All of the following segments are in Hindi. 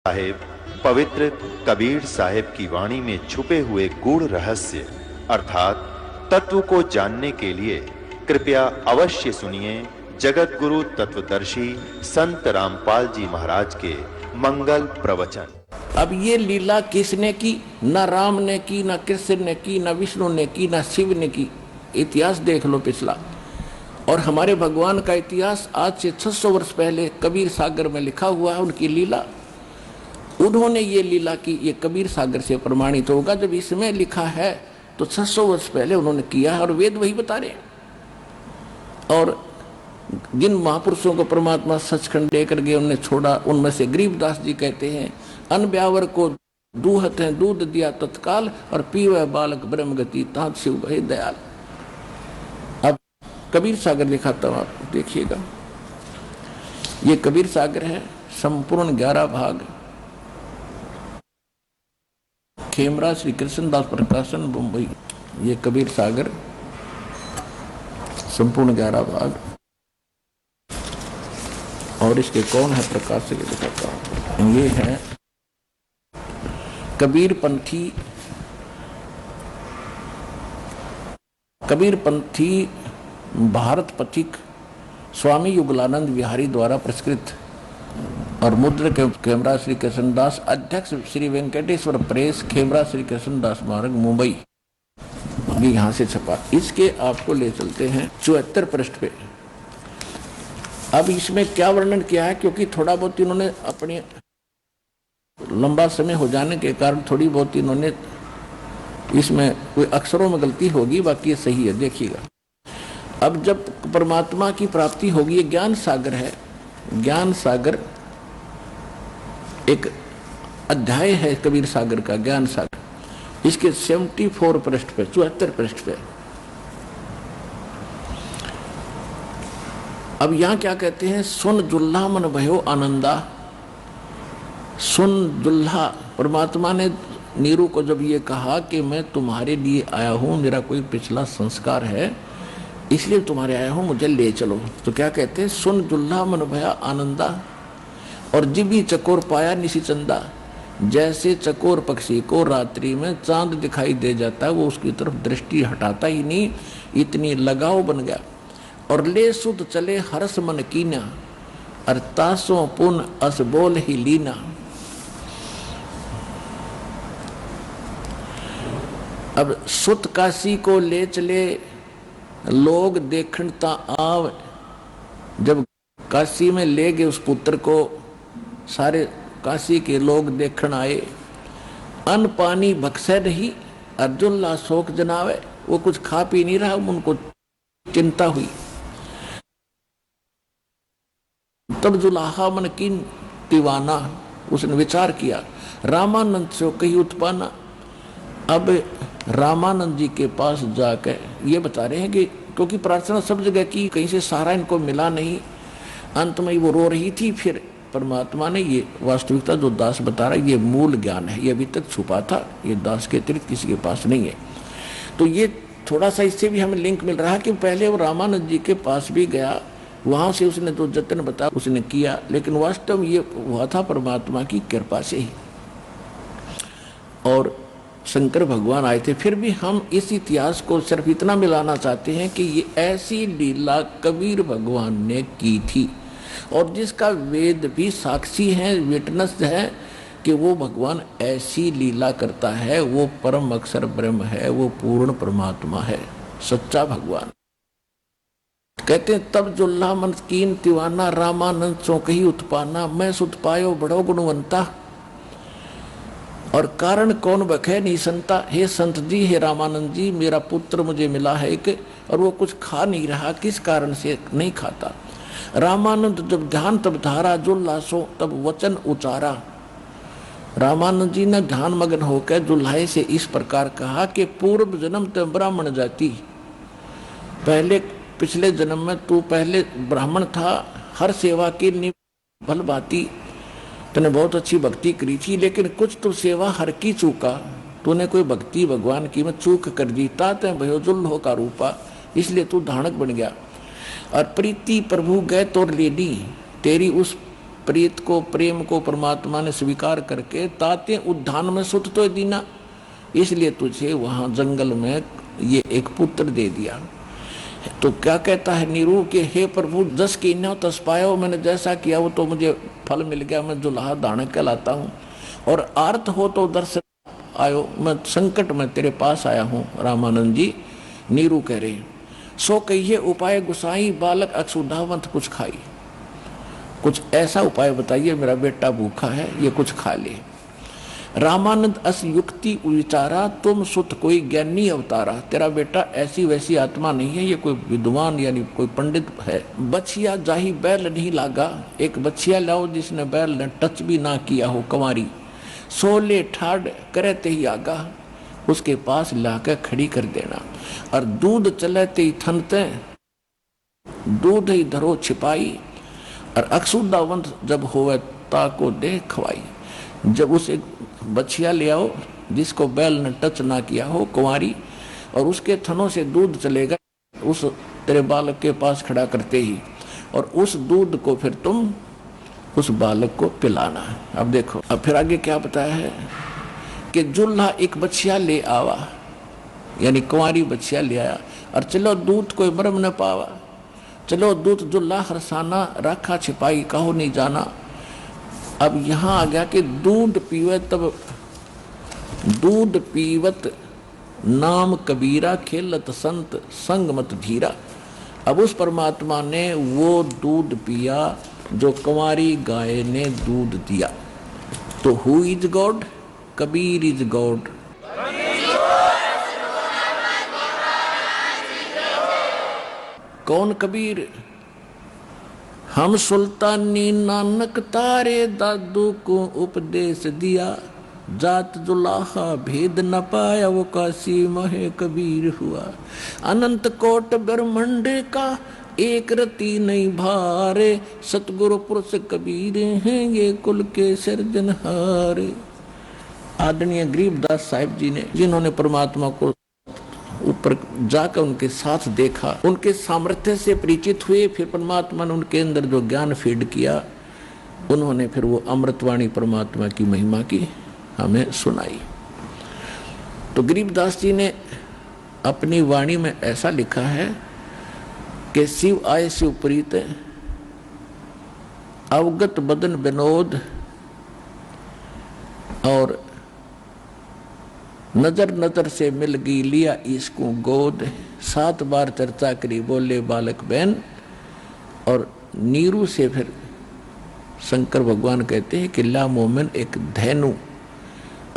साहिब पवित्र कबीर साहिब की वाणी में छुपे हुए गूढ़ रहस्य अर्थात तत्व को जानने के लिए कृपया अवश्य सुनिए जगत गुरु तत्वदर्शी संत रामपाल जी महाराज के मंगल प्रवचन। अब ये लीला किसने की? न राम ने की, न कृष्ण ने की, न विष्णु ने की, न शिव ने की। इतिहास देख लो पिछला। और हमारे भगवान का इतिहास आज से 600 वर्ष पहले कबीर सागर में लिखा हुआ है। उनकी लीला, उन्होंने ये लीला की, ये कबीर सागर से प्रमाणित होगा। जब इसमें लिखा है तो 600 वर्ष पहले उन्होंने किया है और वेद वही बता रहे हैं। और जिन महापुरुषों को परमात्मा सचखंड लेकर गए उन्हें छोड़ा, उनमें से गरीबदास जी कहते हैं अन ब्यावर को दूहत है दूध दिया तत्काल और पीवे बालक ब्रह्म गति तात शिव भय दयाल। अब कबीर सागर लिखा था, आप देखिएगा। ये कबीर सागर है, संपूर्ण 11 भाग। खेमरा श्री कृष्णदास प्रकाशन मुंबई। ये कबीर सागर संपूर्ण 11 भाग। और इसके कौन है प्रकाशक दिखाता हूं। ये है कबीर पंथी भारत पथिक स्वामी युगलानंद विहारी द्वारा प्रस्कृत और मुद्र के खेमरा श्री कृष्णदास, अध्यक्ष श्री वेंकटेश्वर प्रेस, खेमरा श्री कृष्णदास मार्ग मुंबई। ये यहां से छपा। इसके आपको ले चलते हैं 74 पृष्ठ पे। अब इसमें क्या वर्णन किया है, क्योंकि थोड़ा बहुत इन्होंने अपने लंबा समय हो जाने के कारण थोड़ी बहुत इन्होंने इसमें कोई अक्षरों में गलती होगी, बाकी ये सही है। देखिएगा, अब जब परमात्मा की प्राप्ति होगी, ये ज्ञान सागर है। ज्ञान सागर एक अध्याय है कबीर सागर का, ज्ञान सागर। इसके 74 पृष्ठ पे, 74 पृष्ठ पे। अब यहां क्या कहते हैं, सुन जुल्हा मन भयो आनंदा। सुन जुल्हा, परमात्मा ने नीरू को जब ये कहा कि मैं तुम्हारे लिए आया हूं, मेरा कोई पिछला संस्कार है इसलिए तुम्हारे आया हूं, मुझे ले चलो। तो क्या कहते हैं, सुन जुल्हा मन भया आनंदा और जिभी चकोर पाया निशी चंदा। जैसे चकोर पक्षी को रात्रि में चांद दिखाई दे जाता है, वो उसकी तरफ दृष्टि हटाता ही नहीं, इतनी लगाव बन गया। और ले सुध चले हरस मन कीना और तासों पुन अस बोल ही लीना। अब सुत काशी को ले चले लोग देखण ता आव। जब काशी में ले गए उस पुत्र को, सारे काशी के लोग देखण आए। अन्न पानी बख्शे नहीं, अर्जुन ला शोक जनावे। वो कुछ खा पी नहीं रहा, उनको चिंता हुई। तब जुलाहा मन की दीवाना, उसने विचार किया, रामानंद से कही उत्पाना। अब रामानंद जी के पास जाकर ये बता रहे हैं कि क्योंकि प्रार्थना सब जगह की, कहीं से सहारा इनको मिला नहीं, अंत में वो रो रही थी। फिर परमात्मा ने ये वास्तविकता जो दास बता रहा है, ये मूल ज्ञान है, ये अभी तक छुपा था, ये दास के अतिरिक्त किसी के पास नहीं है। तो ये थोड़ा सा इससे भी हमें लिंक मिल रहा है कि पहले वो रामानंद जी के पास भी गया, वहां से उसने जो जतन बताया उसने किया, लेकिन वास्तव में ये हुआ था परमात्मा की कृपा से ही। और शंकर भगवान आए थे। फिर भी हम इस इतिहास को सिर्फ इतना मिलाना चाहते हैं कि ये ऐसी लीला कबीर भगवान ने की थी और जिसका वेद भी साक्षी है, विटनेस है कि वो भगवान ऐसी लीला करता है। वो परम अक्षर ब्रह्म है, वो पूर्ण परमात्मा है, सच्चा भगवान। कहते हैं तब जुल्हा मन कीन तिवाना, रामानंद सो कही उत्पाना। मैं सुत पायो बड़ो गुणवंता और कारण कौन बखे नहीं संता। हे संत जी, हे रामानंद जी, मेरा पुत्र मुझे मिला है एक, और वो कुछ खा नहीं रहा, किस कारण से नहीं खाता। रामानंद जब ध्यान तब धारा, जुल्हा सो तब वचन उचारा। रामानंद जी ने ध्यान मग्न होकर जुल्हाए से इस प्रकार कहा कि पूर्व जन्म तो ब्राह्मण जाति, पहले पिछले जन्म में तू पहले ब्राह्मण था, हर सेवा की निभल बाती, तूने बहुत अच्छी भक्ति करी थी, लेकिन कुछ तो सेवा हर की चूका, तूने कोई भक्ति भगवान की में चूक कर दी। ताते भयो जुल्हो का रूपा, इसलिए तू धानक बन गया। और प्रीति प्रभु गए तोर लेडी, तेरी उस प्रीत को, प्रेम को परमात्मा ने स्वीकार करके ताते उद्यान में सुत तो दीना, इसलिए तुझे वहां जंगल में ये एक पुत्र दे दिया। तो क्या कहता है नीरू के हे प्रभु जस कीन्यो तस पायो, मैंने जैसा किया वो तो मुझे फल मिल गया, मैं जुल्हा दानक कहलाता हूँ। और आर्त हो तो दर्शन आयो, मैं संकट में तेरे पास आया हूँ। रामानंद जी नीरू कह रहे सो कहिए उपाय गुसाई, बालक अक्षुधावंत कुछ खाई। कुछ ऐसा उपाय बताइए, मेरा बेटा भूखा है, ये कुछ खा ले। रामानंद अस युक्ति विचारा, तुम सुत कोई ज्ञानी अवतारा। तेरा बेटा ऐसी वैसी आत्मा नहीं है, ये कोई विद्वान यानी कोई पंडित है। बछिया जाही बैल नहीं लागा, एक बछिया लाओ जिसने बैल ने टच भी ना किया हो, कंवारी। सोले ठाड़ करे ते ही आगा, उसके पास लाकर खड़ी कर देना। और दूध चलते ही थनते, दूध ही धरो छिपाई। और अक्षुदावंत जब होवे ताको दे खवाई। जब उसे बछिया ले आओ जिसको बैल ने टच ना किया हो, कुंवारी, और उसके थनों से दूध चलेगा उस तेरे बालक के पास खड़ा करते ही, और उस दूध को फिर तुम उस बालक को पिलाना है। अब देखो, अब फिर आगे क्या बताया है कि जुल्हा एक बछिया ले आवा, यानी कुंवारी बछिया ले आया। और चलो दूध कोई मरम न पावा, चलो दूध जुल्हा हरसाना, राखा छिपाई कहो नहीं जाना। अब यहां आ गया कि दूध पीवे तब दूध पीवत नाम कबीरा, खेलत संत संग मत धीरा। अब उस परमात्मा ने वो दूध पिया जो कुंवारी गाय ने दूध दिया। तो who is God? Kabir is God. कौन कबीर? हम सुल्तानी नानक तारे दादू को उपदेश दिया, जात जुलाहा भेद न पाया वो काशी महे कबीर हुआ। अनंत कोट ब्रह्मंड का एक रति नहीं भारे, सतगुरु पुरुष कबीर हैं ये कुल के सिरजनहारे। आदरणीय गरीबदास साहिब जी ने, जिन्होंने परमात्मा को ऊपर जाकर उनके साथ देखा, उनके सामर्थ्य से परिचित हुए, फिर परमात्मा ने उनके अंदर जो ज्ञान फीड किया, उन्होंने फिर वो अमृतवाणी परमात्मा की महिमा की हमें सुनाई। तो गरीबदास जी ने अपनी वाणी में ऐसा लिखा है कि शिव आए शिव प्रीत, अवगत बदन विनोद, और नजर नजर से मिल गई लिया इसको गोद। 7 बार चर्चा करी बोले बालक बहन। और नीरू से फिर शंकर भगवान कहते हैं कि ला मोमिन एक धैनु,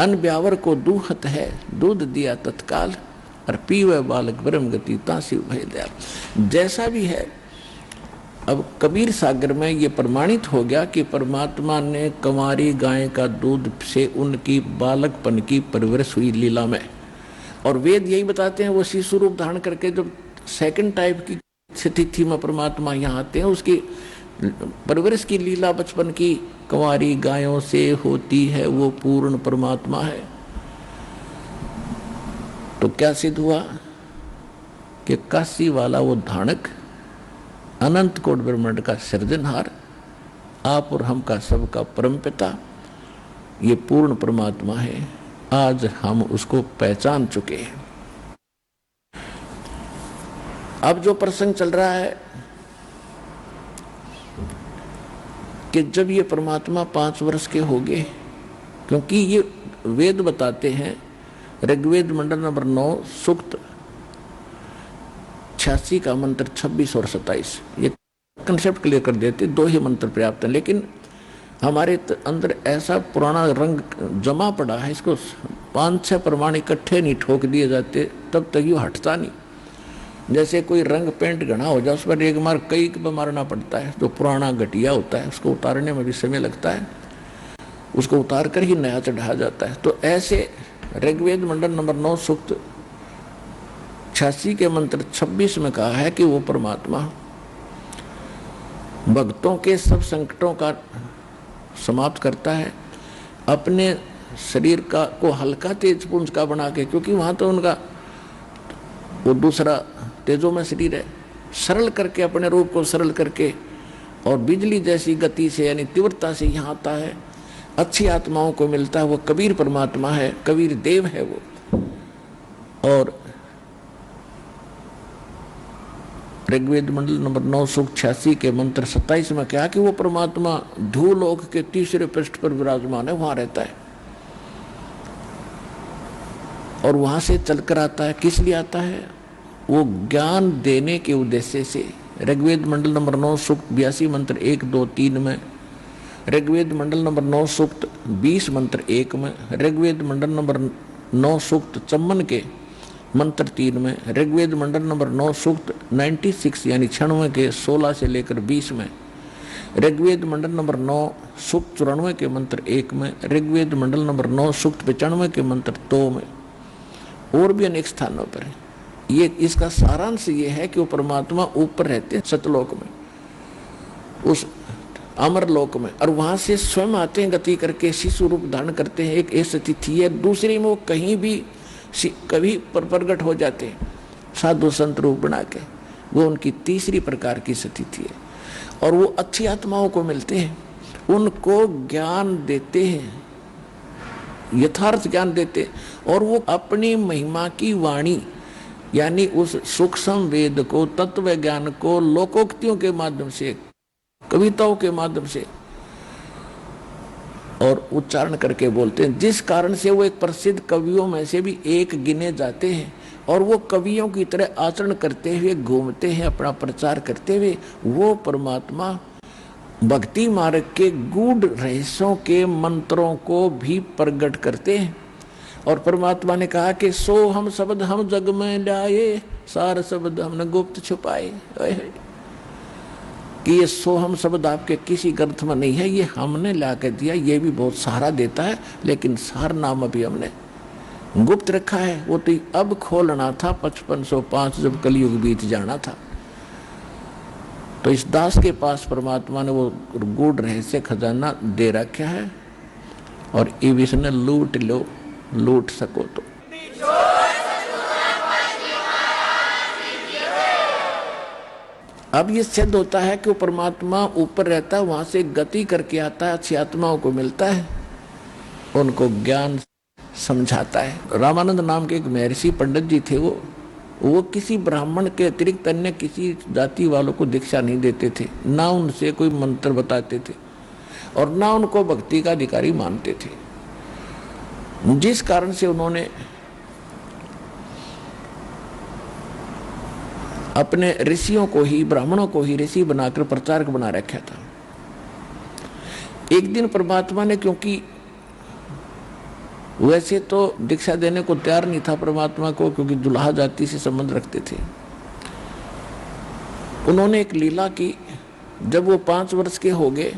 अन ब्यावर को दूहत है, दूध दिया तत्काल, और पीवे बालक ब्रह्म गति तासी भय दयाल। जैसा भी है, अब कबीर सागर में ये प्रमाणित हो गया कि परमात्मा ने कुंवारी गाय का दूध से उनकी बालकपन की परवरिश हुई लीला में। और वेद यही बताते हैं, वो शिशु रूप धारण करके जब सेकंड टाइप की स्थिति में परमात्मा यहाँ आते हैं, उसकी परवरिश की लीला बचपन की कुंवारी गायों से होती है, वो पूर्ण परमात्मा है। तो क्या सिद्ध हुआ कि काशी वाला वो धानक, अनंत कोट ब्रह्मांड का सृजनहार, आप और हम का सबका परमपिता, ये पूर्ण परमात्मा है। आज हम उसको पहचान चुके हैं। अब जो प्रसंग चल रहा है कि जब ये परमात्मा 5 वर्ष के हो गए, क्योंकि ये वेद बताते हैं, ऋग्वेद मंडल नंबर 9 सूक्त 86 का मंत्र 26 और 27, ये कंसेप्ट क्लियर कर देते। 2 ही मंत्र पर्याप्त हैं, लेकिन हमारे अंदर ऐसा पुराना रंग जमा पड़ा है, इसको 5-6 प्रमाण इकट्ठे नहीं ठोक दिए जाते तब तक ये हटता नहीं। जैसे कोई रंग पेंट घना हो जाए, उस पर एक बार कई बार मारना पड़ता है, जो पुराना घटिया होता है उसको उतारने में भी समय लगता है, उसको उतार कर ही नया चढ़ाया जाता है। तो ऐसे ऋग्वेद मंडल नंबर 9 सूक्त 86 के मंत्र 26 में कहा है कि वो परमात्मा भक्तों के सब संकटों का समाप्त करता है, अपने शरीर का को हल्का तेज पुंज का बना के, क्योंकि वहां तो उनका वो दूसरा तेजो में शरीर है, सरल करके, अपने रूप को सरल करके और बिजली जैसी गति से यानी तीव्रता से यहाँ आता है, अच्छी आत्माओं को मिलता है। वो कबीर परमात्मा है, कबीर देव है वो। और ऋग्वेद मंडल नंबर 986 के मंत्र 27 में कहा कि वो परमात्मा धूलोक के तीसरे पृष्ठ पर विराजमान है, वहां रहता है और वहां से चलकर आता है। किस लिए आता है? वो ज्ञान देने के उद्देश्य से। ऋग्वेद मंडल नंबर 9 सूक्त 82 मंत्र 1, 2, 3 में, ऋग्वेद मंडल नंबर 9 सूक्त 20 मंत्र 1 में, ऋग्वेद मंडल नंबर 9 सूक्त 54 के मंत्र 3 में, ऋग्वेद मंडल नंबर 9 सूक्त 96 यानी 96 के 16 से लेकर 20 में, ऋग्वेद मंडल नंबर 9 सूक्त 94 के मंत्र 1 में, ऋग्वेद मंडल नंबर 9 सूक्त 95 के मंत्र 2 में, और भी अनेक स्थानों पर है। ये इसका सारांश ये है कि वो परमात्मा ऊपर रहते हैं सतलोक में, उस अमर लोक में, और वहां से स्वयं आते हैं गति करके, शिशु रूप धारण करते हैं। एक ऐसी तिथि है, दूसरी में वो कहीं भी कभी प्रकट हो जाते हैं साधु संत रूप बना के। वो उनकी तीसरी प्रकार की स्थिति है। और वो अच्छी आत्माओं को मिलते हैं, उनको ज्ञान देते हैं, यथार्थ ज्ञान देते, और वो अपनी महिमा की वाणी यानी उस सूक्ष्म वेद को, तत्व ज्ञान को लोकोक्तियों के माध्यम से, कविताओं के माध्यम से और उच्चारण करके बोलते हैं, जिस कारण से वो एक प्रसिद्ध कवियों में से भी एक गिने जाते हैं। और वो कवियों की तरह आचरण करते हुए घूमते हैं, अपना प्रचार करते हुए वो परमात्मा भक्ति मार्ग के गूढ़ रहस्यों के मंत्रों को भी प्रकट करते हैं। और परमात्मा ने कहा कि सो हम शब्द हम जग में लाए, सार शब्द हमने गुप्त छुपाए। कि ये सोहम शब्द आपके किसी ग्रंथ में नहीं है, ये हमने ला के दिया। ये भी बहुत सहारा देता है, लेकिन सार नाम अभी हमने गुप्त रखा है। वो तो अब खोलना था 5505 जब कलयुग बीत जाना था। तो इस दास के पास परमात्मा ने वो गूढ़ रहस्य खजाना दे रखा है, और ये विष्णु लूट लो, लूट सको तो। अब ये सिद्ध होता है कि वो परमात्मा ऊपर रहता है, वहां से गति करके आता है, अच्छी आत्माओं को मिलता है, उनको ज्ञान समझाता है। रामानंद नाम के एक महर्षि पंडित जी थे, वो किसी ब्राह्मण के अतिरिक्त अन्य किसी जाति वालों को दीक्षा नहीं देते थे, ना उनसे कोई मंत्र बताते थे और ना उनको भक्ति का अधिकारी मानते थे। जिस कारण से उन्होंने अपने ऋषियों को ही, ब्राह्मणों को ही ऋषि बनाकर प्रचारक बना रखा था। एक दिन परमात्मा ने, क्योंकि वैसे तो दीक्षा देने को तैयार नहीं था परमात्मा को, क्योंकि दुल्हा जाति से संबंध रखते थे, उन्होंने एक लीला की। जब वो 5 वर्ष के हो गए,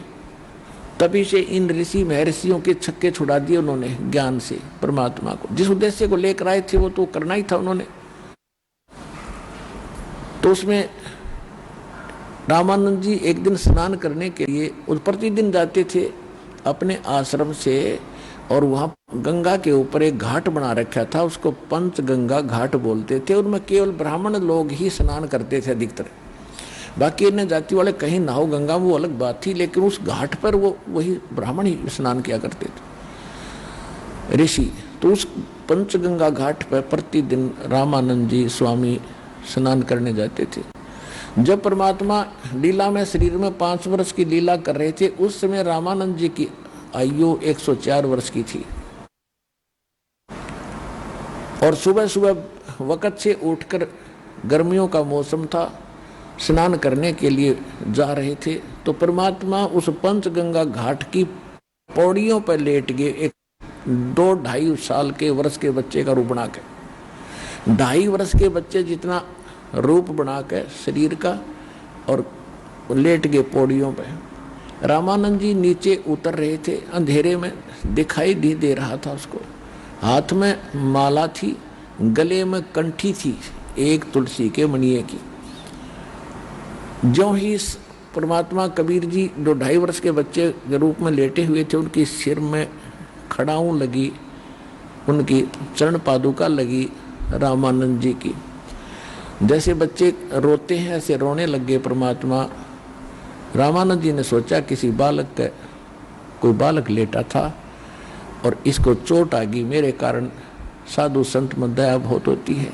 तभी से इन ऋषि महर्षियों के छक्के छुड़ा दिए उन्होंने ज्ञान से परमात्मा को। जिस उद्देश्य को लेकर आए थे वो तो करना ही था उन्होंने। तो उसमें रामानंद जी एक दिन स्नान करने के लिए प्रतिदिन जाते थे अपने आश्रम से, और वहां गंगा के ऊपर एक घाट बना रखा था, उसको पंचगंगा घाट बोलते थे। उनमें केवल ब्राह्मण लोग ही स्नान करते थे अधिकतर, बाकी अन्य जाति वाले कहीं नहाओ गंगा वो अलग बात थी, लेकिन उस घाट पर वो वही ब्राह्मण ही स्नान किया करते थे ऋषि। तो उस पंचगंगा घाट पर प्रतिदिन रामानंद जी स्वामी स्नान करने जाते थे। जब परमात्मा लीला में शरीर में 5 वर्ष की लीला कर रहे थे, उस समय रामानंद जी की आयु 104 वर्ष की थी। और सुबह सुबह वक़्त से उठकर, गर्मियों का मौसम था, स्नान करने के लिए जा रहे थे, तो परमात्मा उस पंचगंगा घाट की पौड़ियों पर लेट गए, एक 2-2.5 साल के वर्ष के बच्चे का रूप बना के। 2.5 वर्ष के बच्चे जितना रूप बना के शरीर का, और लेट गए पौड़ियों पे। रामानंद जी नीचे उतर रहे थे, अंधेरे में दिखाई नहीं दे रहा था उसको। हाथ में माला थी, गले में कंठी थी एक तुलसी के मणिये की। जो ही परमात्मा कबीर जी 2-2.5 वर्ष के बच्चे के रूप में लेटे हुए थे, उनकी सिर में खड़ाऊं लगी, उनकी चरण पादुका लगी रामानंद जी की। जैसे बच्चे रोते हैं ऐसे रोने लग गए परमात्मा। रामानंद जी ने सोचा किसी बालक का कोई बालक लेटा था और इसको चोट आ गई, मेरे कारण साधु संत में दया बहुत होती है।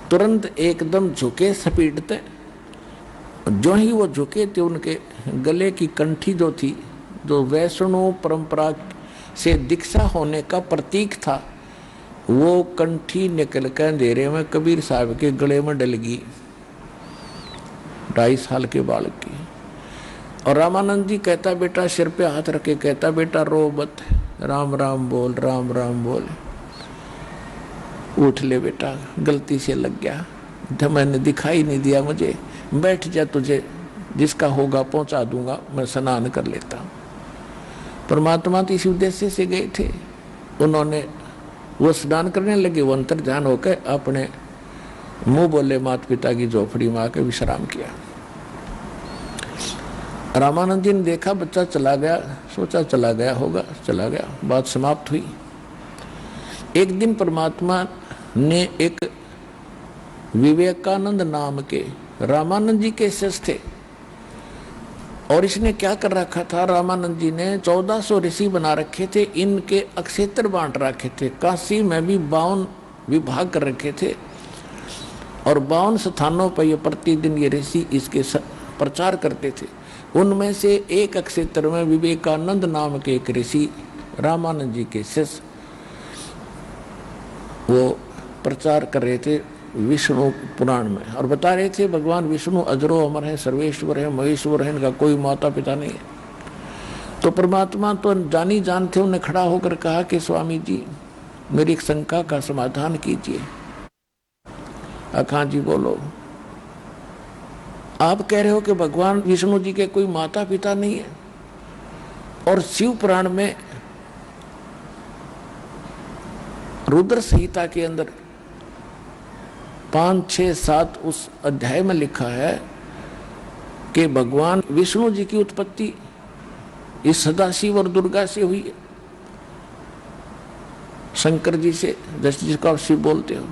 तुरंत एकदम झुके सपीटते, जो ही वो झुके थे उनके गले की कंठी जो थी, जो वैष्णव परंपरा से दीक्षा होने का प्रतीक था, वो कंठी निकल कर अंधेरे में कबीर साहब के गले में डल गई, 2.5 साल के बालक की। और रामानंद जी कहता बेटा सिर पे हाथ रखे, कहता बेटा रो मत, राम राम बोल, राम राम बोल, उठ ले बेटा, गलती से लग गया, मैंने दिखाई नहीं दिया मुझे, बैठ जा, तुझे जिसका होगा पहुंचा दूंगा, मैं स्नान कर लेता हूं। परमात्मा तो इसी उद्देश्य से गए थे। उन्होंने वो स्नान करने लगे, वो अंतर्ध्यान होकर अपने मुंह बोले माता पिता की झोपड़ी में आकर विश्राम किया। रामानंद जी ने देखा बच्चा चला गया, सोचा चला गया होगा, चला गया, बात समाप्त हुई। एक दिन परमात्मा ने एक विवेकानंद नाम के रामानंद जी के शिष्य थे, और इसने क्या कर रखा था, रामानंद जी ने 1400 ऋषि बना रखे थे, इनके अक्षेत्र बांट रखे थे। काशी में भी 52 विभाग कर रखे थे, और 52 स्थानों पर ये प्रतिदिन ये ऋषि इसके प्रचार करते थे। उनमें से एक क्षेत्र में विवेकानंद नाम के एक ऋषि रामानंद जी के शिष्य वो प्रचार कर रहे थे विष्णु पुराण में, और बता रहे थे भगवान विष्णु अजरो अमर है, सर्वेश्वर है, महेश्वर है, इनका कोई माता पिता नहीं है। तो परमात्मा तो जानी जानते, उन्हें खड़ा होकर कहा कि स्वामी जी मेरी एक शंका का समाधान कीजिए। अखां जी बोलो। आप कह रहे हो कि भगवान विष्णु जी के कोई माता पिता नहीं है, और शिव पुराण में रुद्र संहिता के अंदर 5, 6, 7 उस अध्याय में लिखा है कि भगवान विष्णु जी की उत्पत्ति इस सदाशिव और दुर्गा से हुई है, शंकर जी से, जैसे जिसको आप शिव बोलते हो।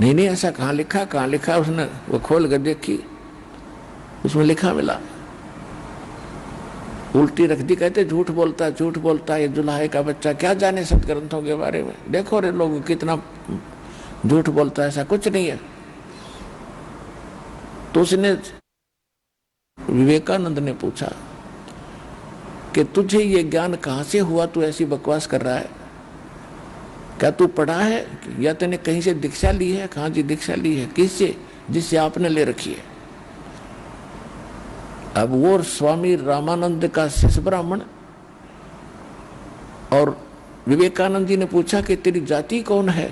नहीं नहीं, ऐसा कहाँ लिखा, कहाँ लिखा? उसने वो खोल कर देखी, उसमें लिखा मिला, उल्टी रख दी। कहते झूठ बोलता है, झूठ बोलता है, ये जुलाहे का बच्चा, क्या जाने सदग्रंथों के बारे में, देखो रे लोग कितना झूठ बोलता है, ऐसा कुछ नहीं है। तो उसने विवेकानंद ने पूछा कि तुझे ये ज्ञान कहां से हुआ, तू ऐसी बकवास कर रहा है, क्या तू पढ़ा है या तूने कहीं से दीक्षा ली है? कहां जी दीक्षा ली है, किससे? जिससे आपने ले रखी है। अब वो स्वामी रामानंद का शिष्य ब्राह्मण, और विवेकानंद जी ने पूछा कि तेरी जाति कौन है?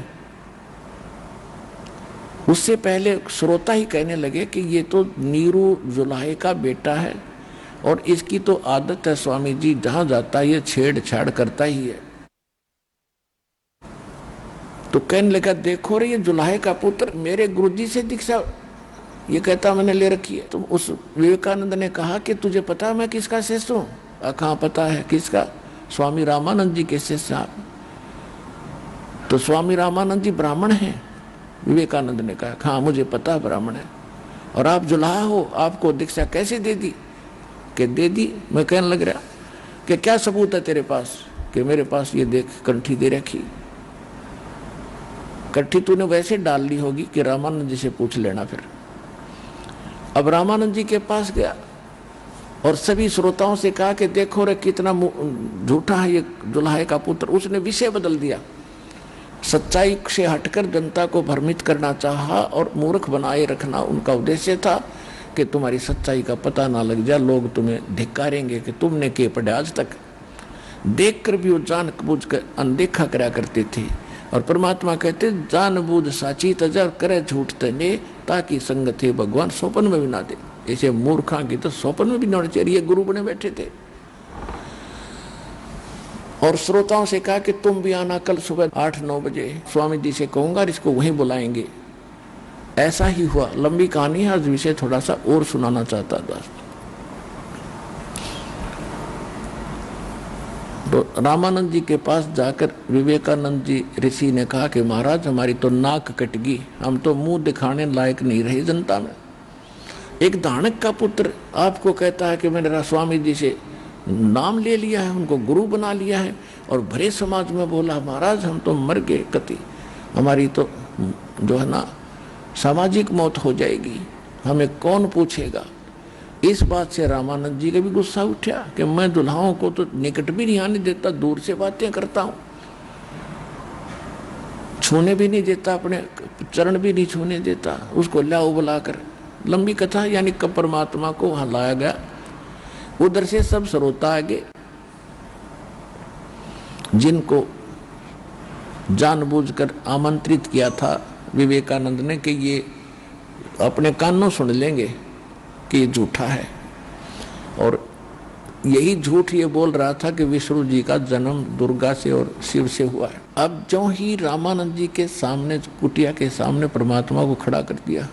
उससे पहले श्रोता ही कहने लगे कि ये तो नीरू जुलाहे का बेटा है, और इसकी तो आदत है स्वामी जी, जहां जाता है ये छेड़छाड़ करता ही है। तो कहने लगा देखो रे, ये जुलाहे का पुत्र मेरे गुरुजी से दीक्षा ये कहता मैंने ले रखी है। तो उस विवेकानंद ने कहा कि तुझे पता मैं किसका शिष्य हूं? कहाँ पता है, किसका? स्वामी रामानंद जी के शिष्य आप। तो स्वामी रामानंद जी ब्राह्मण हैं? विवेकानंद ने कहा हाँ मुझे पता ब्राह्मण है। और आप जुलाहा हो, आपको दीक्षा कैसे दे दी? कि दे दी। मैं कहने लग रहा कि क्या सबूत है तेरे पास? कि मेरे पास ये देख कंठी दे रखी। कंठी तूने वैसे डाल ली होगी कि रामानंद जी से पूछ लेना। फिर अब रामानंद जी के पास गया और सभी श्रोताओं से कहा कि देखो रे कितना झूठा है ये जुलाहे का पुत्र। उसने विषय बदल दिया, सच्चाई से हटकर जनता को भ्रमित करना चाहा और मूर्ख बनाए रखना उनका उद्देश्य था कि तुम्हारी सच्चाई का पता ना लग जाए, लोग तुम्हें धिक्कारेंगे कि तुमने के पढ़े आज तक। देखकर भी वो जान बूझ कर अनदेखा करा करते थे। और परमात्मा कहते जान बूझ साची तजर करे झूठ तने, ताकि संगत है भगवान स्वप्न में भी ना दे। ऐसे मूर्खा की तो स्वप्न में भी ना चाहिए। ये गुरु बने बैठे थे और श्रोताओं से कहा कि तुम भी आना कल सुबह 8-9 बजे, स्वामी जी से कहूंगा इसको वहीं बुलाएंगे। ऐसा ही हुआ। लंबी कहानी है, आज विषय थोड़ा सा और सुनाना चाहता था। तो रामानंद जी के पास जाकर विवेकानंद जी ऋषि ने कहा कि महाराज हमारी तो नाक कट गई, हम तो मुंह दिखाने लायक नहीं रहे जनता में। एक दानक का पुत्र आपको कहता है कि मैंने स्वामी जी से नाम ले लिया है, उनको गुरु बना लिया है, और भरे समाज में बोला महाराज हम तो मर गए, कति हमारी तो जो है ना सामाजिक मौत हो जाएगी, हमें कौन पूछेगा। इस बात से रामानंद जी का भी गुस्सा उठा कि मैं दुल्हाओं को तो निकट भी नहीं आने देता, दूर से बातें करता हूं, छूने भी नहीं देता, अपने चरण भी नहीं छूने देता। उसको लाओ बुलाकर, लंबी कथा, यानी कब परमात्मा को वहां लाया गया। उधर से सब श्रोता आगे, जिनको जानबूझकर आमंत्रित किया था विवेकानंद ने कि ये अपने कानों सुन लेंगे कि ये झूठा है, और यही झूठ ये बोल रहा था कि विष्णु जी का जन्म दुर्गा से और शिव से हुआ है। अब जो ही रामानंद जी के सामने, कुटिया के सामने परमात्मा को खड़ा कर दिया,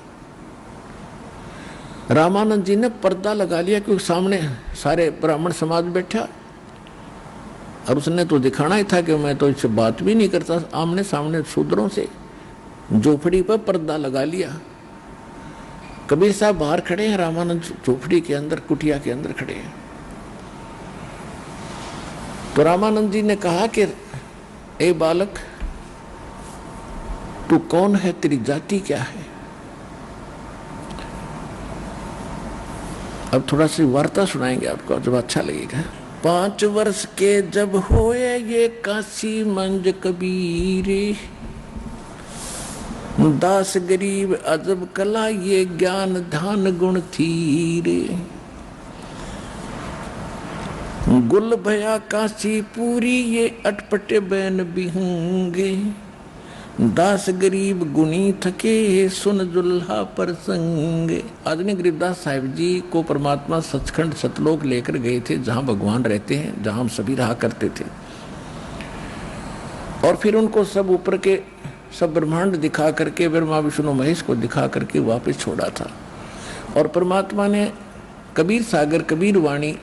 रामानंद जी ने पर्दा लगा लिया, क्योंकि सामने सारे ब्राह्मण समाज बैठा, और उसने तो दिखाना ही था कि मैं तो इससे बात भी नहीं करता आमने सामने शूद्रों से। झोपड़ी पर पर्दा लगा लिया। कबीर साहब बाहर खड़े हैं, रामानंद झोपड़ी के अंदर, कुटिया के अंदर खड़े हैं। तो रामानंद जी ने कहा कि ए बालक, तू कौन है, तेरी जाति क्या है। अब थोड़ा सी वार्ता सुनाएंगे आपको, जब अच्छा लगेगा। 5 वर्ष के जब होए ये काशी मंज कबीर, दास गरीब अजब कला ये ज्ञान ध्यान गुण थीरे। गुल भया काशी पूरी ये अटपटे बैन बिहंगे, दास गरीब गुनी थके सुन जुल्हा पर संगे। आदरणीय गरीबदास साहिब जी को परमात्मा सचखंड सतलोक लेकर गए थे, जहां भगवान रहते हैं, जहां हम सभी रहा करते थे, और फिर उनको सब ऊपर के सब ब्रह्मांड दिखा करके, ब्रह्मा विष्णु महेश को दिखा करके वापस छोड़ा था। और परमात्मा ने कबीर सागर कबीर वाणी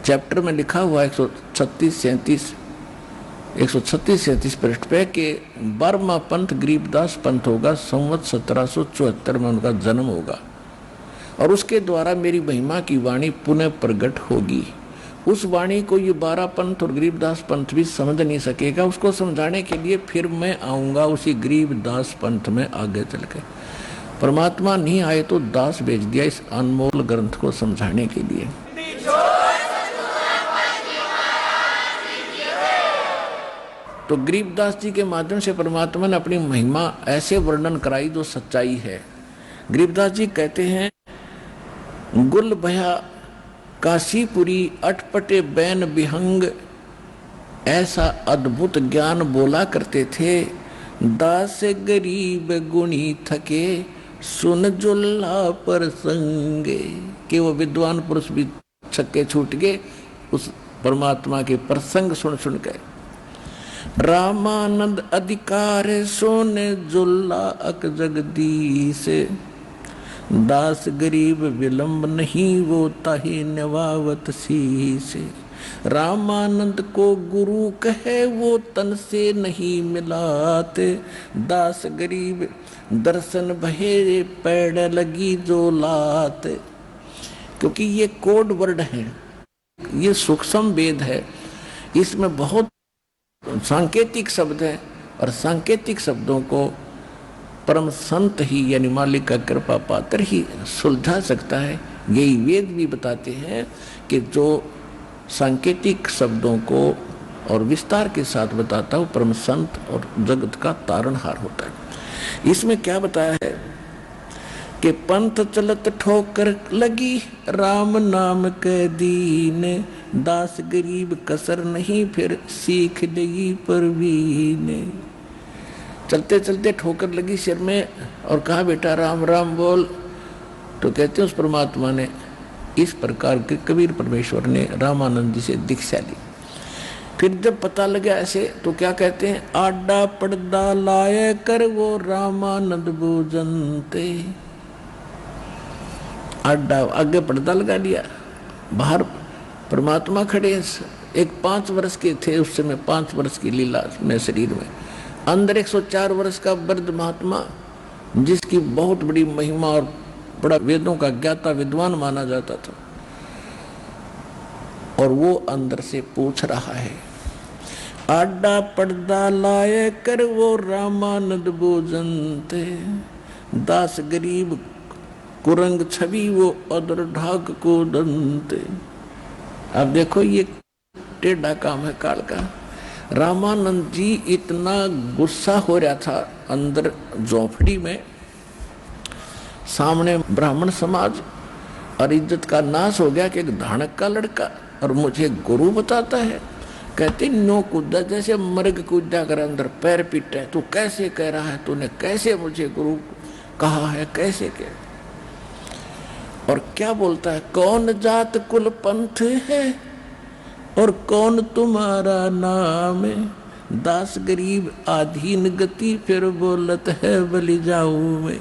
चैप्टर में लिखा हुआ 136-37 पृष्ठ पे कि 12वां पंथ गरीबदास पंथ होगा, संवत 1774 में उनका जन्म होगा, और उसके द्वारा मेरी महिमा की वाणी पुनः प्रकट होगी। उस वाणी को ये 12 पंथ और गरीबदास पंथ भी समझ नहीं सकेगा। उसको समझाने के लिए फिर मैं आऊंगा उसी गरीबदास पंथ में आगे चल के। परमात्मा नहीं आए तो दास भेज दिया इस अनमोल ग्रंथ को समझाने के लिए। तो गरीबदास जी के माध्यम से परमात्मा ने अपनी महिमा ऐसे वर्णन कराई जो सच्चाई है। गरीबदास जी कहते हैं, गुल भया काशीपुरी अटपटे बैन बिहंग, ऐसा अद्भुत ज्ञान बोला करते थे। दास गरीब गुणी थके सुन जुल्ला पर संगे, कि वो विद्वान पुरुष भी छक्के छूट गए उस परमात्मा के प्रसंग सुन सुन के। रामानंद अधिकार सोने जुल्ला अक जगदीश, दास गरीब विलंब नहीं वो ताही नवावत शीश। रामानंद को गुरु कहे वो तन से नहीं मिलाते, दास गरीब दर्शन भये पैड़ लगी जो लात। क्योंकि ये कोड वर्ड है, ये सूक्ष्म वेद है, इसमें बहुत सांकेतिक शब्द है, और सांकेतिक शब्दों को परम संत ही यानी मालिक का कृपा पात्र ही सुलझा सकता है। यही वेद भी बताते हैं कि जो सांकेतिक शब्दों को और विस्तार के साथ बताता है परम संत और जगत का तारणहार होता है। इसमें क्या बताया है कि पंथ चलत ठोकर लगी राम नाम के दीन, दास गरीब कसर नहीं फिर सीख लगी परवीन। चलते चलते ठोकर लगी सिर में और कहा बेटा राम राम बोल। तो कहते हैं उस परमात्मा ने इस प्रकार के कबीर परमेश्वर ने रामानंद जी से दीक्षा ली। फिर जब पता लगा ऐसे तो क्या कहते हैं, आडा पर्दा लाए कर वो रामानंद बूझनते। आडा आगे पर्दा लगा लिया, बाहर परमात्मा खड़े। एक 5 वर्ष के थे उस समय, 5 वर्ष की लीला में शरीर में, अंदर 104 वर्ष का वृद्ध महात्मा जिसकी बहुत बड़ी महिमा और बड़ा वेदों का ज्ञाता विद्वान माना जाता था। और वो अंदर से पूछ रहा है, आडा पर्दा लाए कर वो रामानंद भोजनते, दास गरीब कुरंग छवि वो अदर ढाक को दंते। अब देखो ये टेढ़ा काम है काल का। रामानंद जी इतना गुस्सा हो रहा था अंदर झोपड़ी में, सामने ब्राह्मण समाज और इज्जत का नाश हो गया कि एक धानक का लड़का और मुझे गुरु बताता है। कहते नो कूदा जैसे मर्ग कूदा कर अंदर पैर पीटा है, तू कैसे कह रहा है, तूने कैसे मुझे गुरु कहा है, कैसे कह। और क्या बोलता है, कौन जात कुल पंथ है और कौन तुम्हारा नाम है, दास गरीब आधीन गति फिर बोलत है बलि जाऊं मैं।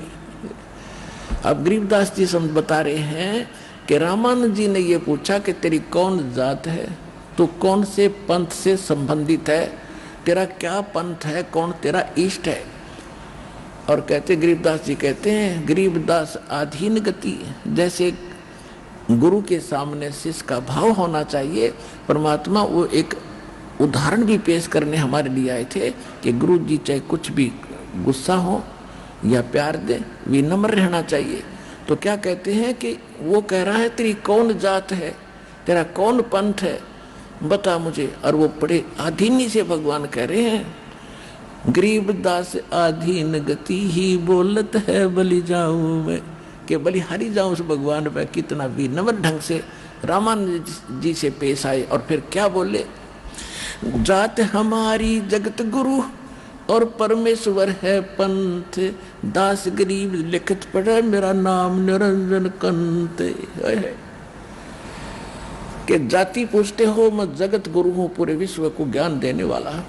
अब गरीबदास जी समझ बता रहे हैं कि रामानंद जी ने ये पूछा कि तेरी कौन जात है, तू कौन से पंथ से संबंधित है, तेरा क्या पंथ है, कौन तेरा इष्ट है। और कहते गरीबदास जी कहते हैं, गरीबदास आधीन गति, जैसे गुरु के सामने शिष्य का भाव होना चाहिए। परमात्मा वो एक उदाहरण भी पेश करने हमारे लिए आए थे कि गुरु जी चाहे कुछ भी गुस्सा हो या प्यार दे, विनम्र रहना चाहिए। तो क्या कहते हैं कि वो कह रहा है तेरी कौन जात है, तेरा कौन पंथ है, बता मुझे। और वो बड़े आधीनी से भगवान कह रहे हैं, गरीबदास आधीन गति ही बोलत है बलि जाऊं मैं, कि बलिहारी जाऊं उस भगवान पे। कितना विनम्र ढंग से रामानंद जी से पेश आए। और फिर क्या बोले, जात हमारी जगत गुरु और परमेश्वर है पंथ, दास गरीब लिखत पढ़े मेरा नाम निरंजन कंत। कि जाति पूछते हो, मैं जगत गुरु हूं, पूरे विश्व को ज्ञान देने वाला।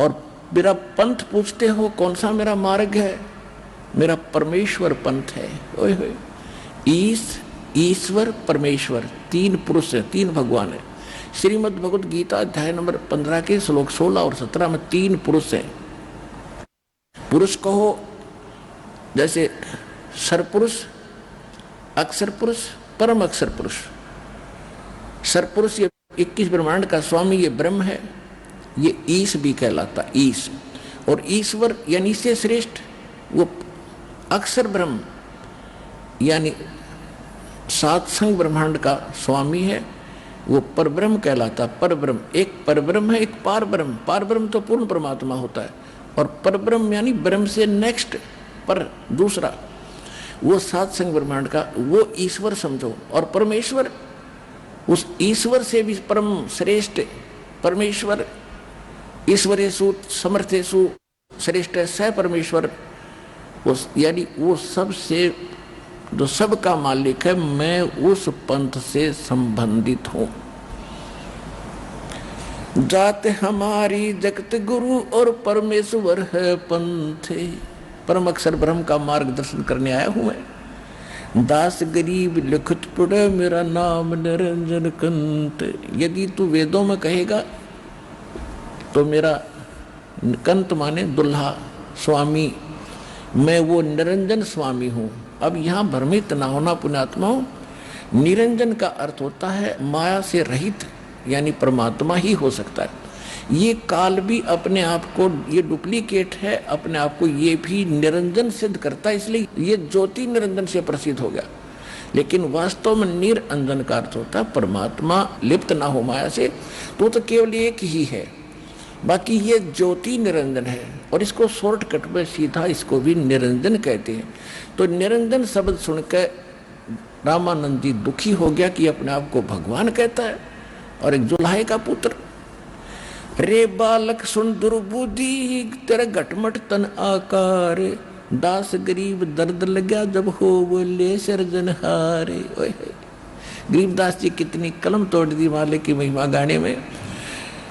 और मेरा पंथ पूछते हो, कौन सा मेरा मार्ग है, मेरा परमेश्वर पंथ है। ओए होए, ईश्वर परमेश्वर, तीन पुरुष है, तीन भगवान है। श्रीमद् भगवद गीता अध्याय नंबर 15 के श्लोक 16 और 17 में तीन पुरुष हैं। पुरुष कहो जैसे सरपुरुष, अक्षर पुरुष, परम अक्षर पुरुष। सरपुरुष ये 21 ब्रह्मांड का स्वामी, ये ब्रह्म है, ये ईश भी कहलाता, ईश। और ईश्वर यानी से श्रेष्ठ वो अक्षर ब्रह्म यानी सात संग ब्रह्मांड का स्वामी है, वो परब्रह्म कहलाता। परब्रह्म एक परब्रह्म है, एक पार ब्रह्म। पार ब्रह्म तो पूर्ण परमात्मा होता है, और परब्रह्म यानी ब्रह्म से नेक्स्ट पर दूसरा, वो सात संग ब्रह्मांड का वो ईश्वर समझो। और परमेश्वर उस ईश्वर से भी परम श्रेष्ठ परमेश्वर, ईश्वरेषु समर्थेषु श्रेष्ठ स परमेश्वर, उस यानी वो सबसे जो सबका मालिक है, मैं उस पंथ से संबंधित हूं। जात हमारी जगत गुरु और परमेश्वर है पंथ, परम अक्षर ब्रह्म का मार्गदर्शन करने आया हूं मैं। दास गरीब लिखत पड़े मेरा नाम निरंजन कंत। यदि तू वेदों में कहेगा तो मेरा कंत माने दुल्हा, स्वामी, मैं वो निरंजन स्वामी हूं। अब यहां भ्रमित ना होना पुण्यात्माओं, निरंजन का अर्थ होता है माया से रहित, यानी परमात्मा ही हो सकता है। ये काल भी अपने आप को, ये डुप्लीकेट है, अपने आप को ये भी निरंजन सिद्ध करता है, इसलिए ये ज्योति निरंजन से प्रसिद्ध हो गया। लेकिन वास्तव में निरंजन का अर्थ होता है परमात्मा लिप्त ना हो माया से, तो केवल एक ही है। बाकी ये ज्योति निरंजन है, और इसको शॉर्टकट में सीधा इसको भी निरंजन कहते हैं। तो निरंजन शब्द सुनकर रामानंद जी दुखी हो गया कि अपने आप को भगवान कहता है और एक जुल्हाए का पुत्र। रे बालक सुन दुर्बुद्धि तेरे घटमट तन आकार, दास गरीब दर्द लगा जब हो बोले सृजनहारे। गरीबदास जी कितनी कलम तोड़ दी मालिक की महिमा गाने में,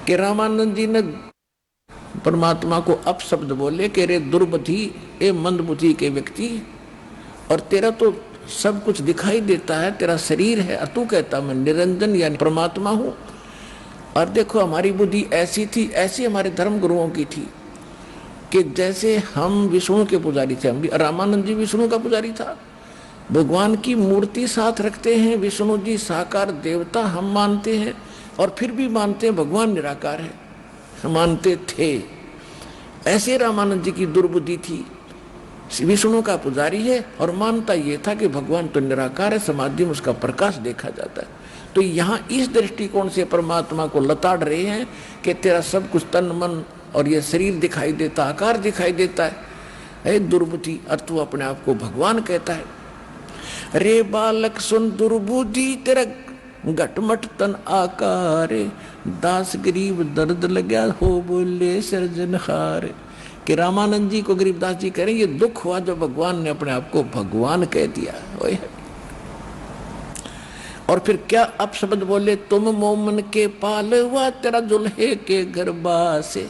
कि रामानंद जी ने परमात्मा को अपशब्द बोले कि रे दुर्बुद्धि, ए मंदबुद्धि के व्यक्ति, और तेरा तो सब कुछ दिखाई देता है, तेरा शरीर है, और तू कहता मैं निरंजन यानी परमात्मा हूं। और देखो हमारी बुद्धि ऐसी थी, ऐसी हमारे धर्म गुरुओं की थी। कि जैसे हम विष्णु के पुजारी थे, हम भी, रामानंद जी विष्णु का पुजारी था, भगवान की मूर्ति साथ रखते हैं, विष्णु जी साकार देवता हम मानते हैं और फिर भी मानते हैं भगवान निराकार है, मानते थे। ऐसे रामानंद जी की दुर्बुद्धि थी, विष्णु का पुजारी है और मानता ये था कि भगवान तो निराकार है, समाधि में उसका प्रकाश देखा जाता है। तो यहाँ इस दृष्टिकोण से परमात्मा को लताड़ रहे हैं कि तेरा सब कुछ तन मन और ये शरीर दिखाई देता, आकार दिखाई देता है दुर्बुद्धि, और तू अपने आप को भगवान कहता है। रे बालक सुन दुर्बुद्धि तेरा घटमट तन आकार, दास गरीब दर्द लगा हो बोले सृजनहार। कि रामानंद जी को गरीबदास जी कह रहे हैं ये दुख हुआ जो भगवान ने अपने आप को भगवान कह दिया। और फिर क्या अपशब्द बोले, तुम मोमन के पालवा तेरा जुल्हे के गरबा से,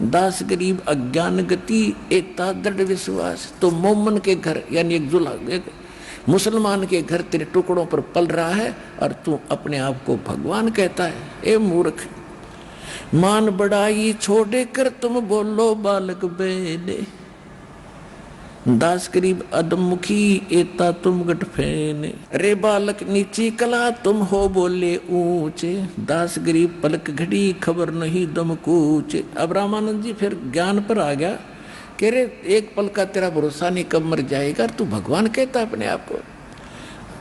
दास गरीब अज्ञान गति एता दृढ़ विश्वास। तो मोमन के घर यानी एक जुल्हा, एक मुसलमान के घर तेरे टुकड़ों पर पल रहा है और तू अपने आप को भगवान कहता है। ए मूर्ख, मान बड़ाई छोड़े कर तुम बोलो बालक बेने, दास गरीब अदमुखी एता तुम गठफेने। रे बालक नीची कला तुम हो बोले ऊंचे, दास गरीब पलक घड़ी खबर नहीं दम कूचे। अब रामानंद जी फिर ज्ञान पर आ गया, कह रहे एक पल का तेरा भरोसा नहीं, कब मर जाएगा, तू भगवान कहता अपने आप को।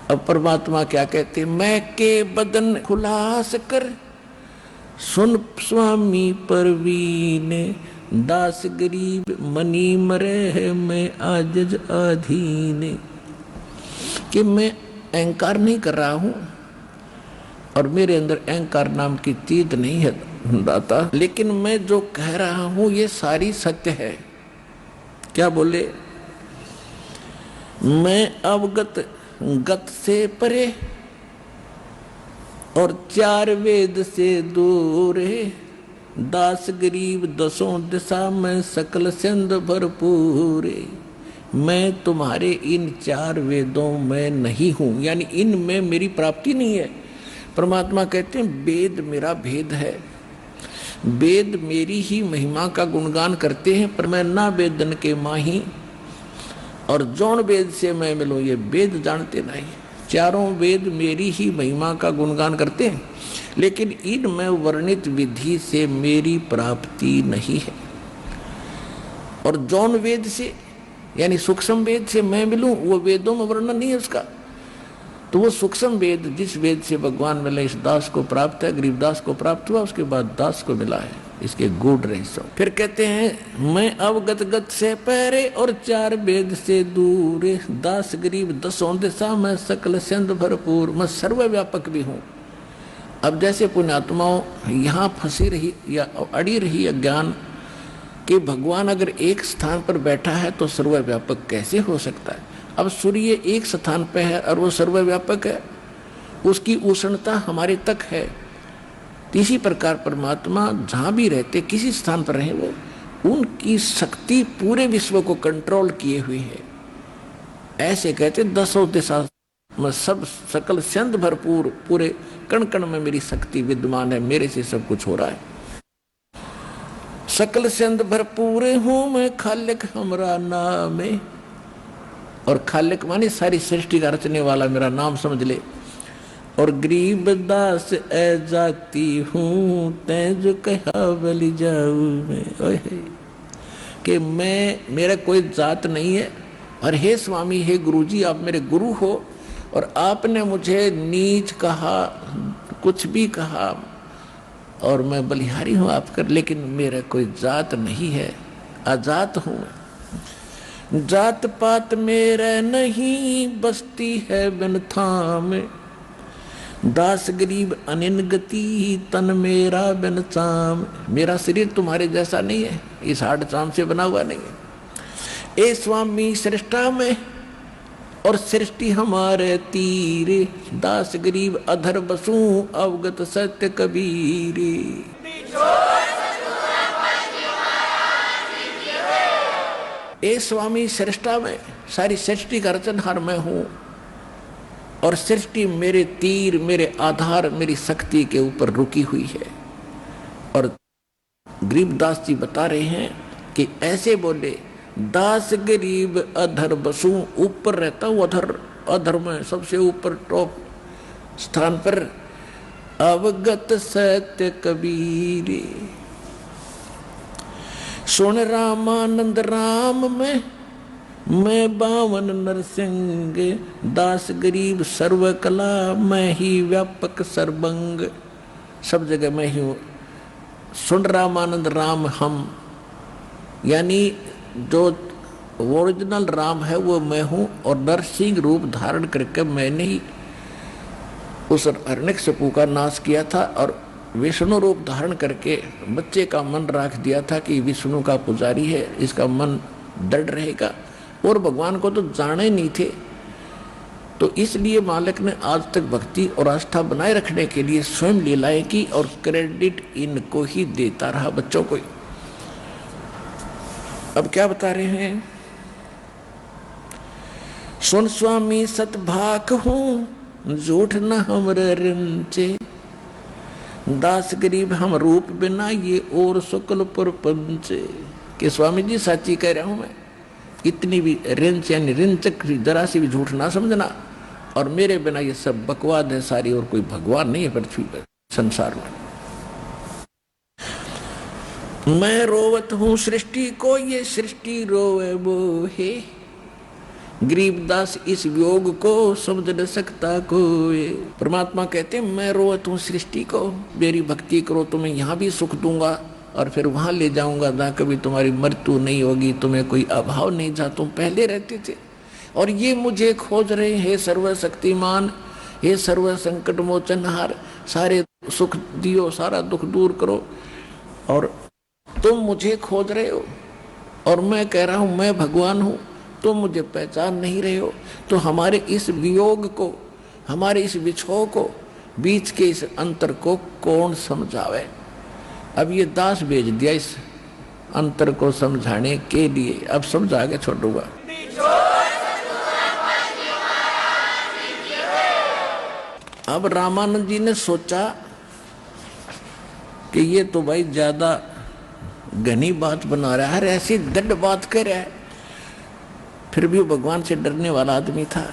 अब परमात्मा क्या कहते, मैं के बदन खुलास कर सुन स्वामी परवीन, दास गरीब मनी मरे है मैं आजज अधीन। कि मैं अहंकार नहीं कर रहा हूं और मेरे अंदर अहंकार नाम की चीज नहीं है दाता, लेकिन मैं जो कह रहा हूं ये सारी सत्य है। क्या बोले, मैं अवगत गत से परे और चार वेद से दूर है, दास गरीब दसों दिशा में सकल सिंध भरपूर। मैं तुम्हारे इन चार वेदों में नहीं हूं, यानी इनमें मेरी प्राप्ति नहीं है। परमात्मा कहते हैं वेद मेरा भेद है, वेद मेरी ही महिमा का गुणगान करते हैं, पर मैं ना वेदन के माही और जौन वेद से मैं मिलूं ये वेद जानते नहीं। चारों वेद मेरी ही महिमा का गुणगान करते हैं, लेकिन इनमें वर्णित विधि से मेरी प्राप्ति नहीं है। और जौन वेद से यानी सूक्ष्म वेद से मैं मिलूं वो वेदों में वर्णन नहीं है उसका। तो वो सूक्ष्म वेद जिस वेद से भगवान मिले इस दास को प्राप्त है, गरीबदास को प्राप्त हुआ, उसके बाद दास को मिला है इसके गूढ़ रहस्य। फिर कहते हैं मैं अवगत गत से पहरे और चार वेद से दूर, दास गरीब दसों दिशा में सकल सिंध भरपूर। मैं सर्वव्यापक भी हूँ। अब जैसे पुण्यात्माओं यहाँ फंसी रही या अड़ी रही अज्ञान कि भगवान अगर एक स्थान पर बैठा है तो सर्वव्यापक कैसे हो सकता है। अब सूर्य एक स्थान पर है और वो सर्वव्यापक है, उसकी उष्णता हमारे तक है। इसी प्रकार परमात्मा जहाँ भी रहते किसी स्थान पर रहे, वो उनकी शक्ति पूरे विश्व को कंट्रोल किए हुए है। ऐसे कहते दसों दिशा में सब सकल सिंध भरपूर, पूरे कण कण में मेरी शक्ति विद्यमान है, मेरे से सब कुछ हो रहा है। सकल सिंध भरपूर हूँ मैं खालिक हमरा नाम है। और खालिक माने सारी सृष्टि का रचने वाला मेरा नाम समझ ले। और गरीब दास ए जाती हूँ तै जो कहा बलि जाऊँ मैं, कि मैं मेरा कोई जात नहीं है। और हे स्वामी, हे गुरुजी, आप मेरे गुरु हो और आपने मुझे नीच कहा, कुछ भी कहा और मैं बलिहारी हूँ आपका, लेकिन मेरा कोई जात नहीं है, आजात हूँ। जात पात मेरा नहीं बसती है बिन थाम, दास गरीब अनिन गति तन मेरा बिन चाम। मेरा शरीर तुम्हारे जैसा नहीं है, इस हाड़ चाम से बना हुआ नहीं है। ए स्वामी सृष्टा में और सृष्टि हमारे तीरे, दास गरीब अधर बसूं अवगत सत्य कबीरे। ए स्वामी सृष्टा में सारी सृष्टि का रचनहार मैं हूं और सृष्टि मेरे तीर, मेरे आधार, मेरी शक्ति के ऊपर रुकी हुई है। और गरीबदास जी बता रहे हैं कि ऐसे बोले, दास गरीब अधर बसू, ऊपर रहता हूँ अधर, अधर में सबसे ऊपर टॉप स्थान पर, अवगत सत्य कबीर। सुन रामानंद राम में, मैं बावन नरसिंह, दास गरीब सर्व कला, मैं ही व्यापक सर्वंग, सब जगह मैं ही हूँ। सुन रामानंद राम हम, यानी जो ओरिजिनल राम है वो मैं हूँ, और नरसिंह रूप धारण करके मैंने ही उस हिरण्यकशिपु का नाश किया था, और विष्णु रूप धारण करके बच्चे का मन रख दिया था कि विष्णु का पुजारी है, इसका मन दृढ़ रहेगा। और भगवान को तो जाने नहीं थे, तो इसलिए मालिक ने आज तक भक्ति और आस्था बनाए रखने के लिए स्वयं लीलाएं की, और क्रेडिट इनको ही देता रहा, बच्चों को। अब क्या बता रहे हैं, सुन स्वामी सतभाक हूं, झूठ न हमरे रिंचे, दास गरीब हम रूप बिना ये और शुक्ल पर पंचे। कि स्वामी जी सच्ची कह रहा हूं मैं, इतनी भी रिंच यानी रिंचक जरा सी भी झूठ ना समझना, और मेरे बिना ये सब बकवाद है सारी, और कोई भगवान नहीं है पृथ्वी पर संसार में। मैं रोवत हूं सृष्टि को, ये सृष्टि रोवे मोहे, गरीबदास इस योग को समझ न सकता कोई। परमात्मा कहते हैं मैं रोवत हूँ सृष्टि को, मेरी भक्ति करो तो मैं यहाँ भी सुख दूंगा और फिर वहां ले जाऊंगा जहाँ कभी तुम्हारी मृत्यु नहीं होगी, तुम्हें कोई अभाव नहीं, जहाँ तुम पहले रहते थे। और ये मुझे खोज रहे हैं सर्वशक्तिमान, हे सर्व संकट मोचनहार, सारे सुख दियो, सारा दुख दूर करो, और तुम मुझे खोज रहे हो, और मैं कह रहा हूं मैं भगवान हूं, तुम मुझे पहचान नहीं रहे हो। तो हमारे इस वियोग को, हमारे इस विछोह को, बीच के इस अंतर को कौन समझावे। अब ये दास भेज दिया इस अंतर को समझाने के लिए, अब समझा के छोड़ूंगा। अब रामानंद जी ने सोचा कि ये तो भाई ज्यादा घनी बात बना रहा है, ऐसी दृढ़ बात कर रहा है। फिर भी वो भगवान से डरने वाला आदमी था।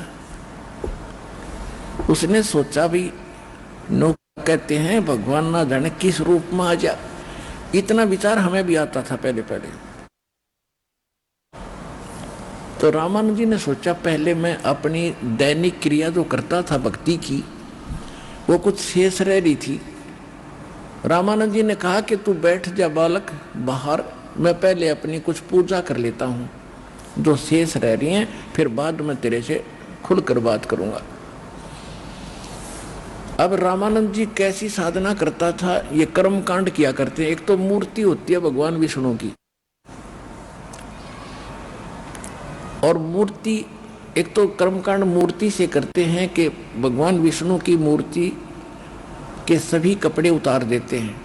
उसने सोचा भी, नो कहते हैं भगवान ना जाने किस रूप में आ जा। इतना विचार हमें भी आता था पहले पहले। तो रामानंद जी ने सोचा पहले मैं अपनी दैनिक क्रिया जो करता था भक्ति की, वो कुछ शेष रह रही थी। रामानंद जी ने कहा कि तू बैठ जा बालक बाहर, मैं पहले अपनी कुछ पूजा कर लेता हूं, जो शेष रह रही हैं फिर बाद में तेरे से खुलकर बात करूंगा। अब रामानंद जी कैसी साधना करता था, ये कर्म कांड किया करते हैं। एक तो मूर्ति होती है भगवान विष्णु की, और मूर्ति, एक तो कर्मकांड मूर्ति से करते हैं कि भगवान विष्णु की मूर्ति के सभी कपड़े उतार देते हैं,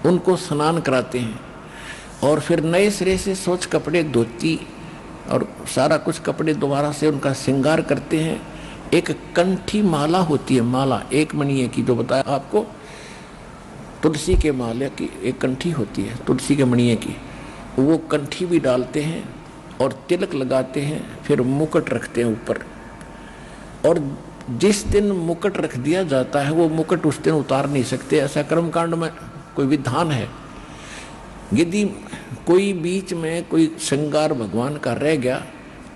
उनको स्नान कराते हैं, और फिर नए सिरे से स्वच्छ कपड़े, धोती और सारा कुछ कपड़े दोबारा से उनका श्रृंगार करते हैं। एक कंठी माला होती है, माला एक मणिये की, जो बताया आपको, तुलसी के माले की एक कंठी होती है, तुलसी के मणिये की, वो कंठी भी डालते हैं और तिलक लगाते हैं, फिर मुकुट रखते हैं ऊपर। और जिस दिन मुकुट रख दिया जाता है वो मुकुट उस दिन उतार नहीं सकते, ऐसा कर्मकांड में कोई विधान है। यदि कोई बीच में कोई श्रृंगार भगवान का रह गया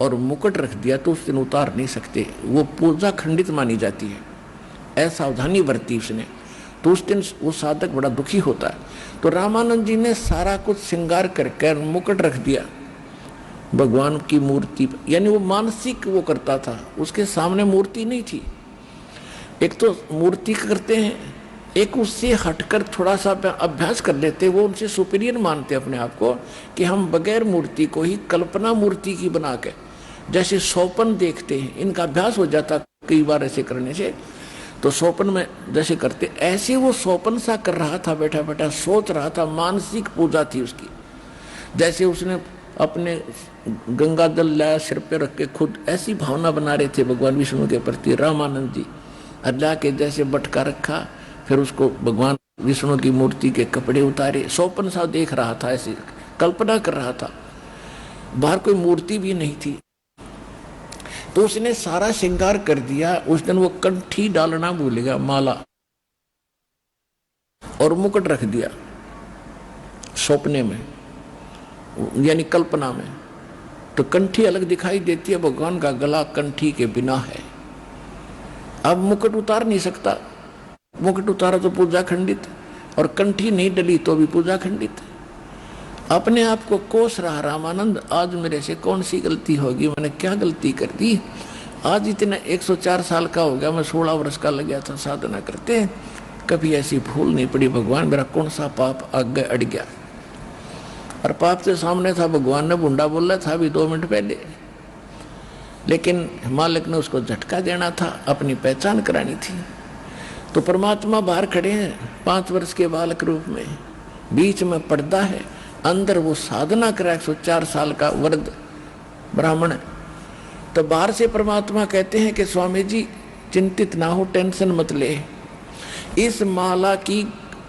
और मुकुट रख दिया तो उस दिन उतार नहीं सकते, वो पूजा खंडित मानी जाती है। ऐसा सावधानी बरती उसने, तो उस दिन वो साधक बड़ा दुखी होता है। तो रामानंद जी ने सारा कुछ श्रृंगार करके मुकुट रख दिया भगवान की मूर्ति, यानी वो मानसिक वो करता था, उसके सामने मूर्ति नहीं थी। एक तो मूर्ति करते हैं, एक उससे हटकर थोड़ा सा अभ्यास कर लेते, वो उनसे सुपीरियर मानते अपने आप को कि हम बगैर मूर्ति को ही कल्पना मूर्ति की बना के, जैसे स्वप्न देखते हैं, इनका अभ्यास हो जाता कई बार ऐसे करने से। तो स्वप्न में जैसे करते, ऐसे वो स्वप्न सा कर रहा था, बैठा बैठा सोच रहा था, मानसिक पूजा थी उसकी। जैसे उसने अपने गंगा जल लाया सिर पे रख के, खुद ऐसी भावना बना रहे थे भगवान विष्णु के प्रति रामानंद जी। अल्लाह के जैसे बटका रखा, फिर उसको भगवान विष्णु की मूर्ति के कपड़े उतारे, स्वप्न सा देख रहा था, ऐसी कल्पना कर रहा था। बाहर कोई मूर्ति भी नहीं थी। तो उसने सारा श्रृंगार कर दिया। उस दिन वो कंठी डालना भूल गया, माला और मुकुट रख दिया सपने में, यानी कल्पना में। तो कंठी अलग दिखाई देती है, भगवान का गला कंठी के बिना है। अब मुकुट उतार नहीं सकता, मुकुट उतारा तो पूजा खंडित, और कंठी नहीं डली तो भी पूजा खंडित। अपने आप को कोस रहा रामानंद, आज मेरे से कौन सी गलती होगी, मैंने क्या गलती कर दी। आज इतना 104 साल का हो गया, मैं 16 वर्ष का लग गया था साधना करते, कभी ऐसी भूल नहीं पड़ी। भगवान मेरा कौन सा पाप आगे अड़ गया। और पाप के सामने था, भगवान ने बुंडा बोला था अभी 2 मिनट पहले, लेकिन मालिक ने उसको झटका देना था, अपनी पहचान करानी थी। तो परमात्मा बाहर खड़े हैं 5 वर्ष के बालक रूप में, बीच में पर्दा है, अंदर वो साधना करा 104 साल का वृद्ध ब्राह्मण। तो बाहर से परमात्मा कहते हैं कि स्वामी जी चिंतित ना हो, टेंशन मत ले, इस माला की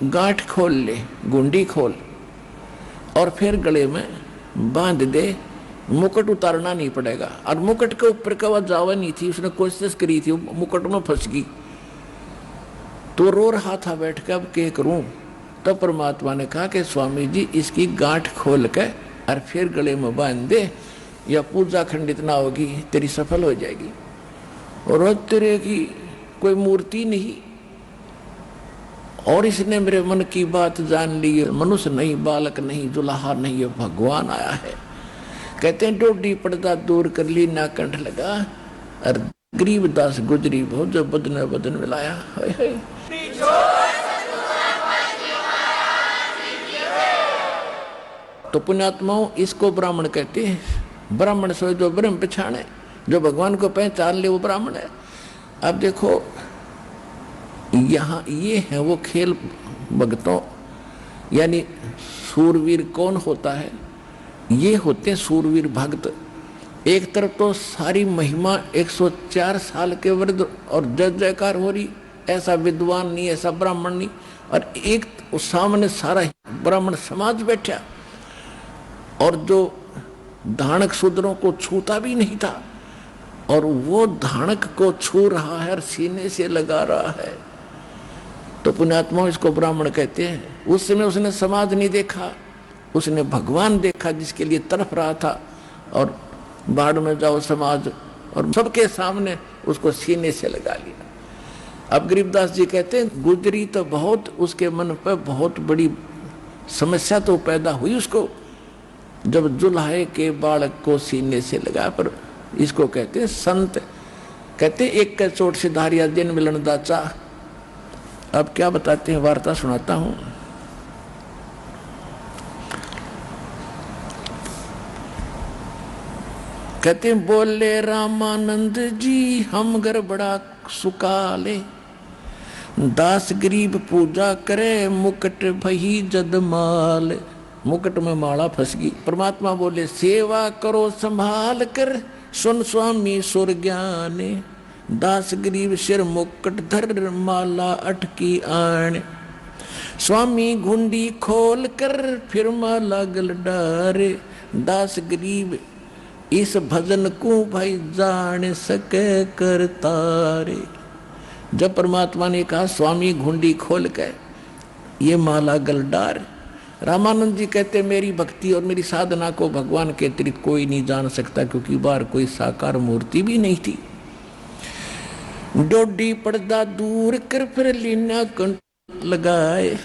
गांठ खोल ले, गुंडी खोल, और फिर गले में बांध दे, मुकुट उतारना नहीं पड़ेगा। और मुकुट के ऊपर का वह जावा नहीं थी, उसने कोशिश करी थी, मुकुट में फंस गई। तो रो रहा था बैठ के, अब क्या करूं। तो परमात्मा ने कहा कि स्वामी जी इसकी गांठ खोल के और फिर गले में बांध दे, या पूजा खंडित ना होगी, तेरी सफल हो जाएगी। और तेरे की कोई मूर्ति नहीं, और इसने मेरे मन की बात जान ली, मनुष्य नहीं, बालक नहीं, दुल्हा नहीं, ये भगवान आया है। कहते हैं डोडी पर्दा दूर कर ली, ना कंठ लगा, और गरीब दास गुजरी बहुत, जो बदन बदन मिलाया। हाय हाय। तो पुण्यात्माओं, इसको ब्राह्मण कहते हैं। ब्राह्मण सो जो ब्रह्म पहचाने, जो भगवान को पहचान ले, वो ब्राह्मण है। अब देखो यहाँ ये है वो खेल भक्तों, यानी सूरवीर कौन होता है, ये होते हैं सूरवीर भक्त। एक तरफ तो सारी महिमा 104 साल के वृद्ध और जय जयकार हो रही, ऐसा विद्वान नहीं, ऐसा ब्राह्मण नहीं, और एक सामने सारा ब्राह्मण समाज बैठा, और जो धानक शूद्रों को छूता भी नहीं था, और वो धानक को छू रहा है और सीने से लगा रहा है। तो पुण्यात्मा इसको ब्राह्मण कहते हैं। उस समय उसने समाज नहीं देखा, उसने भगवान देखा जिसके लिए तड़प रहा था, और बाढ़ में जाओ समाज, और सबके सामने उसको सीने से लगा लिया। अब गरीबदास जी कहते हैं गुजरी तो बहुत, उसके मन पर बहुत बड़ी समस्या तो पैदा हुई उसको, जब जुल्हे के बालक को सीने से लगा। पर इसको कहते हैं संत, कहते एक के चोट से धारिया दिन मिलन दाचा। अब क्या बताते हैं, वार्ता सुनाता हूं। कहते बोले रामानंद जी हम घर बड़ा सुकाले, दास गरीब पूजा करे, मुकुट भई जदमाल। मुकुट में माला फंस गई। परमात्मा बोले सेवा करो संभाल कर, सुन स्वामी सुर ज्ञाने, दास गरीब सिर मुकुट धर, माला अटकी आण। स्वामी घुंडी खोल कर फिर माला गल डारे, दास गरीब इस भजन को भाई जान सके कर तारे। जब परमात्मा ने कहा स्वामी घुंडी खोल के ये माला गल डार, रामानंद जी कहते मेरी भक्ति और मेरी साधना को भगवान के अतिरिक्त कोई नहीं जान सकता, क्योंकि बाहर कोई साकार मूर्ति भी नहीं थी। डोडी पर्दा दूर कर फिर लीना कंठ लगाए,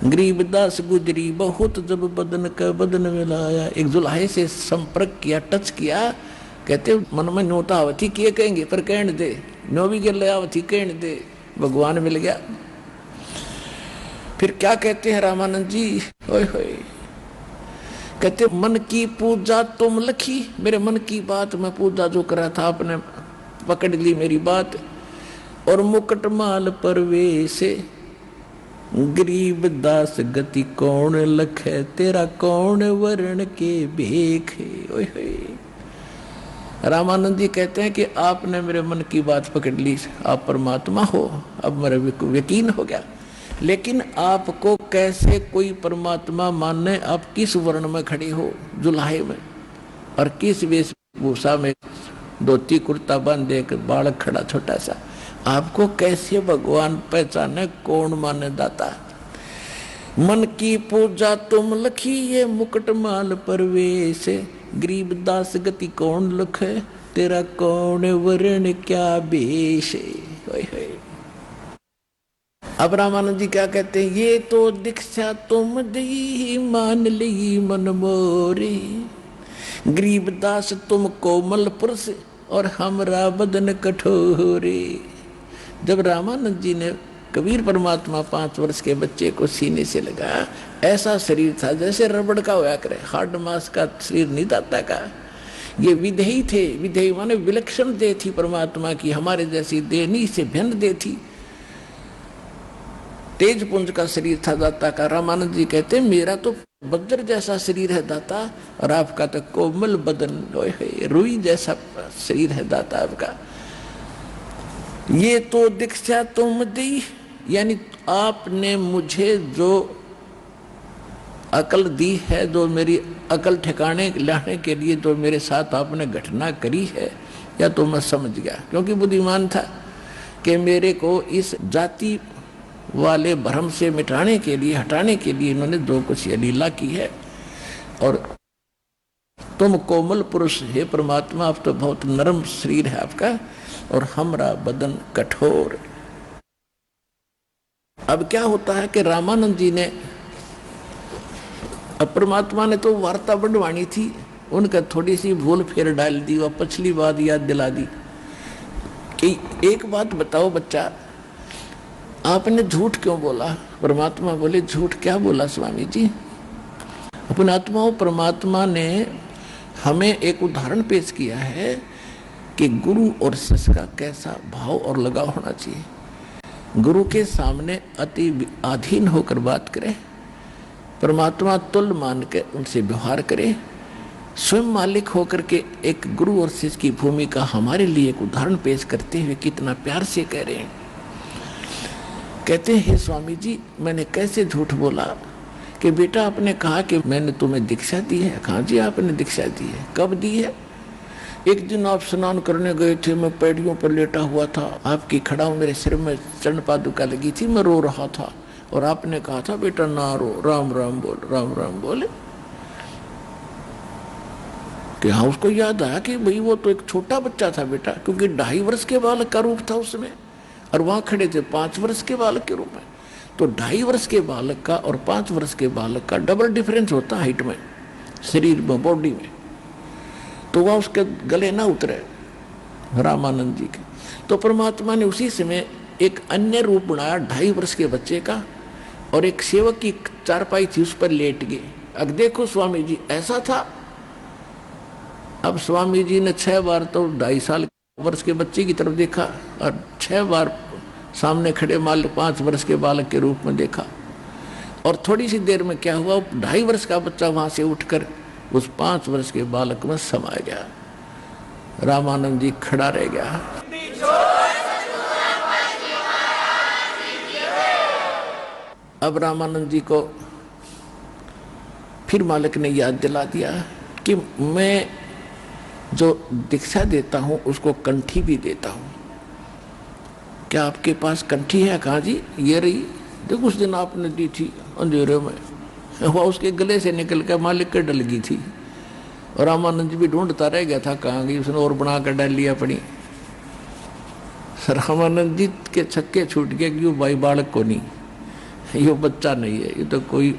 गरीबदास गुजरी बहुत जब बदन का बदन मिलाया। एक जुल्हे से संपर्क किया, टच किया। कहते मन में नोता आवती किए कहेंगे, पर कहने दे, नो भी गिर आवती कहने दे, भगवान मिल गया। फिर क्या कहते हैं रामानंद जी, ओए होए, कहते मन की पूजा तुम लखी, मेरे मन की बात मैं पूजा जो करा था आपने पकड़ ली मेरी बात। और मुकुट माल परवेशे, गरीब दास गति कौन लखे, तेरा कौन वर्ण के भेखे। ओए होए। रामानंद जी कहते हैं कि आपने मेरे मन की बात पकड़ ली, आप परमात्मा हो, अब मेरा यकीन हो गया। लेकिन आपको कैसे कोई परमात्मा मानने, आप किस वर्ण में खड़ी हो जुल्हे में, और किस वेशभूषा में, धोती कुर्ता बांधे, एक बालक खड़ा छोटा सा। आपको कैसे भगवान पहचाने, कौन माने दाता। मन की पूजा तुम लखी ये मुकुट माल परवेश, गरीब दास गति कौन लखे, तेरा कौन वर्ण क्या बेश। अब रामानंद जी क्या कहते हैं, ये तो दीक्षा तुम दी मान ली मन मोरे, गरीब दास तुम कोमल पुरुष और हमरा बदन कठोरे। जब रामानंद जी ने कबीर परमात्मा 5 वर्ष के बच्चे को सीने से लगाया, ऐसा शरीर था जैसे रबड़ का होया करे, हार्ड मास का शरीर नहीं दाता का। ये विधेयी थे, विधेयी माने विलक्षण देह थी परमात्मा की, हमारे जैसी देह नहीं, से भिन्न देह थी। तेज पुंज का शरीर था दाता का। रामानंद जी कहते मेरा तो वज्र जैसा शरीर है दाता, और आपका तो कोमल बदन रुई जैसा शरीर है दाता आपका। ये तो दीक्षा तुम दी, यानी आपने मुझे जो अकल दी है, जो मेरी अकल ठिकाने लाने के लिए जो मेरे साथ आपने घटना करी है, या तो मैं समझ गया, क्योंकि बुद्धिमान था कि मेरे को इस जाति वाले भ्रम से मिटाने के लिए, हटाने के लिए इन्होंने जो कुछ लीला की है। और तुम कोमल पुरुष हे परमात्मा, आप तो बहुत नरम शरीर है आपका, और हमरा बदन कठोर। अब क्या होता है कि रामानंद जी ने, अब परमात्मा ने तो वार्ता बढ़वानी थी, उनका थोड़ी सी भूल फेर डाल दी, वह पिछली बात याद दिला दी कि एक बात बताओ बच्चा, आपने झूठ क्यों बोला। परमात्मा बोले झूठ क्या बोला स्वामी जी। अपने आत्माओं, परमात्मा ने हमें एक उदाहरण पेश किया है कि गुरु और शिष्य का कैसा भाव और लगाव होना चाहिए। गुरु के सामने अति अधीन होकर बात करे, परमात्मा तुल्य मान के उनसे व्यवहार करे, स्वयं मालिक होकर के एक गुरु और शिष्य की भूमिका हमारे लिए एक उदाहरण पेश करते हुए कितना प्यार से कह रहे हैं। कहते हैं स्वामी जी, मैंने कैसे झूठ बोला कि बेटा आपने कहा कि मैंने तुम्हें दीक्षा दी है। कहा जी आपने दीक्षा दी है, कब दी है। एक दिन आप स्नान करने गए थे, मैं पैड़ियों पर लेटा हुआ था, आपकी खड़ा मेरे सिर में चरण पादुका लगी थी, मैं रो रहा था, और आपने कहा था बेटा ना रो, राम राम बोल, राम राम बोले। कि हाँ, उसको याद आया कि भाई वो तो एक छोटा बच्चा था बेटा, क्योंकि 2.5 वर्ष के बालक का रूप था उसमें, और वहां खड़े थे 5 वर्ष के बालक के रूप में। तो 2.5 वर्ष के बालक का और 5 वर्ष के बालक का डबल डिफरेंस होता है हाइट में, शरीर में, बॉडी में। तो वह उसके गले ना उतरे रामानंद जी के। तो परमात्मा ने उसी समय एक अन्य रूप बनाया 2.5 वर्ष के बच्चे का, और एक सेवक की चारपाई थी, उस पर लेट गए। अब देखो स्वामी जी ऐसा था। अब स्वामी जी ने 6 बार तो 2.5 वर्ष के बच्चे की तरफ देखा, और 6 बार सामने खड़े मालिक 5 वर्ष के बालक के रूप में देखा। और थोड़ी सी देर में क्या हुआ, 2.5 वर्ष का बच्चा वहां से उठकर उस 5 वर्ष के बालक में समा गया। रामानंद जी खड़ा रह गया। अब रामानंद जी को फिर मालिक ने याद दिला दिया कि मैं जो दीक्षा देता हूं उसको कंठी भी देता हूं। क्या आपके पास कंठी है। कहा जी ये रही, देखो उस दिन आपने दी थी अंधेरे में, वह उसके गले से निकल कर मालिक के डल गई थी, और रामानंद जी भी ढूंढता रह गया था कहाँ गई, उसने और बना कर डाल लिया पड़ी। रामानंद जी के छक्के छूट गए कि भाई बालक को नहीं, ये बच्चा नहीं है, ये तो कोई।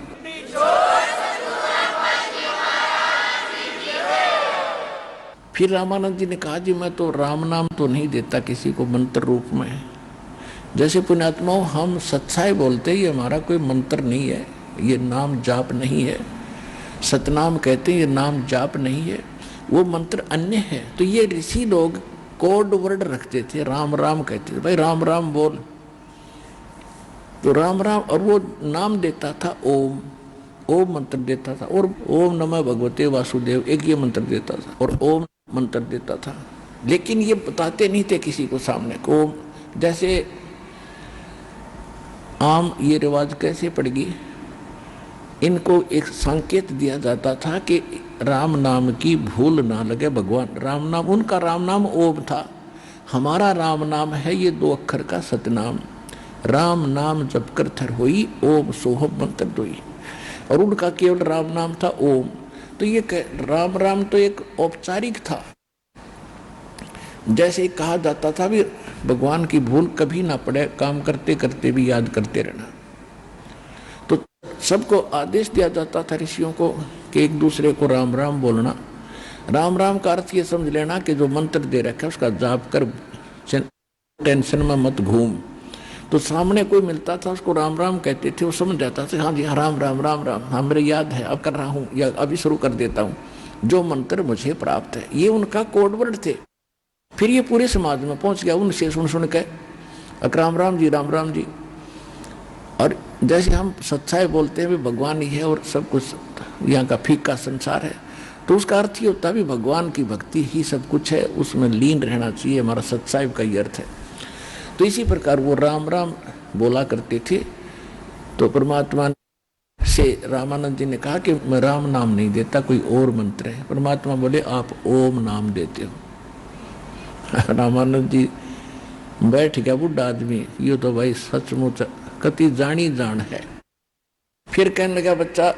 फिर रामानंद जी ने कहा जी मैं तो राम नाम तो नहीं देता किसी को मंत्र रूप में। जैसे पुण्यात्माओं हम सच्चाई बोलते, ये हमारा कोई मंत्र नहीं है, ये नाम जाप नहीं है। सतनाम कहते हैं, ये नाम जाप नहीं है, वो मंत्र अन्य है। तो ये ऋषि लोग कोड वर्ड रखते थे, राम राम कहते थे, भाई राम राम बोल। तो राम राम, और वो नाम देता था ओम, ओम मंत्र देता था, और ओम नमः भगवते वासुदेव एक ये मंत्र देता था, और ओम मंत्र देता था। लेकिन ये बताते नहीं थे किसी को सामने को। जैसे आम ये रिवाज कैसे पड़ गई इनको एक संकेत दिया जाता था कि राम नाम की भूल ना लगे। भगवान राम नाम, उनका राम नाम ओम था, हमारा राम नाम है ये 2 अक्षर का सतनाम। राम नाम जप कर थर होई, ओम सोहम मंत्र दोई। और उनका केवल राम नाम था ओम। तो ये राम राम तो एक औपचारिक था। जैसे कहा जाता था भी भगवान की भूल कभी ना पड़े, काम करते करते भी याद करते रहना। तो सबको आदेश दिया जाता था ऋषियों को कि एक दूसरे को राम राम बोलना। राम राम का अर्थ ये समझ लेना कि जो मंत्र दे रखा है उसका जाप कर, टेंशन में मत घूम। तो सामने कोई मिलता था उसको राम राम कहते थे, वो समझ जाता था हाँ जी हाँ राम राम राम राम, हाँ मेरे याद है, अब कर रहा हूँ या अभी शुरू कर देता हूँ जो मंत्र मुझे प्राप्त है। ये उनका कोड वर्ड थे। फिर ये पूरे समाज में पहुंच गया उनसे सुन के राम राम जी, राम राम जी। और जैसे हम सच्चाई बोलते हैं भी भगवान ही है और सब कुछ यहाँ का फीका संसार है, तो उसका अर्थ ये होता है भी भगवान की भक्ति ही सब कुछ है, उसमें लीन रहना चाहिए, हमारा सच्चाई का ये अर्थ है। तो इसी प्रकार वो राम राम बोला करते थे। तो परमात्मा से रामानंद जी ने कहा कि मैं राम नाम नहीं देता, कोई और मंत्र है। परमात्मा बोले आप ओम नाम देते हो। रामानंद जी बैठ गया बुढ़ा आदमी, ये तो भाई सचमुच कति जानी जान है। फिर कहने लगा बच्चा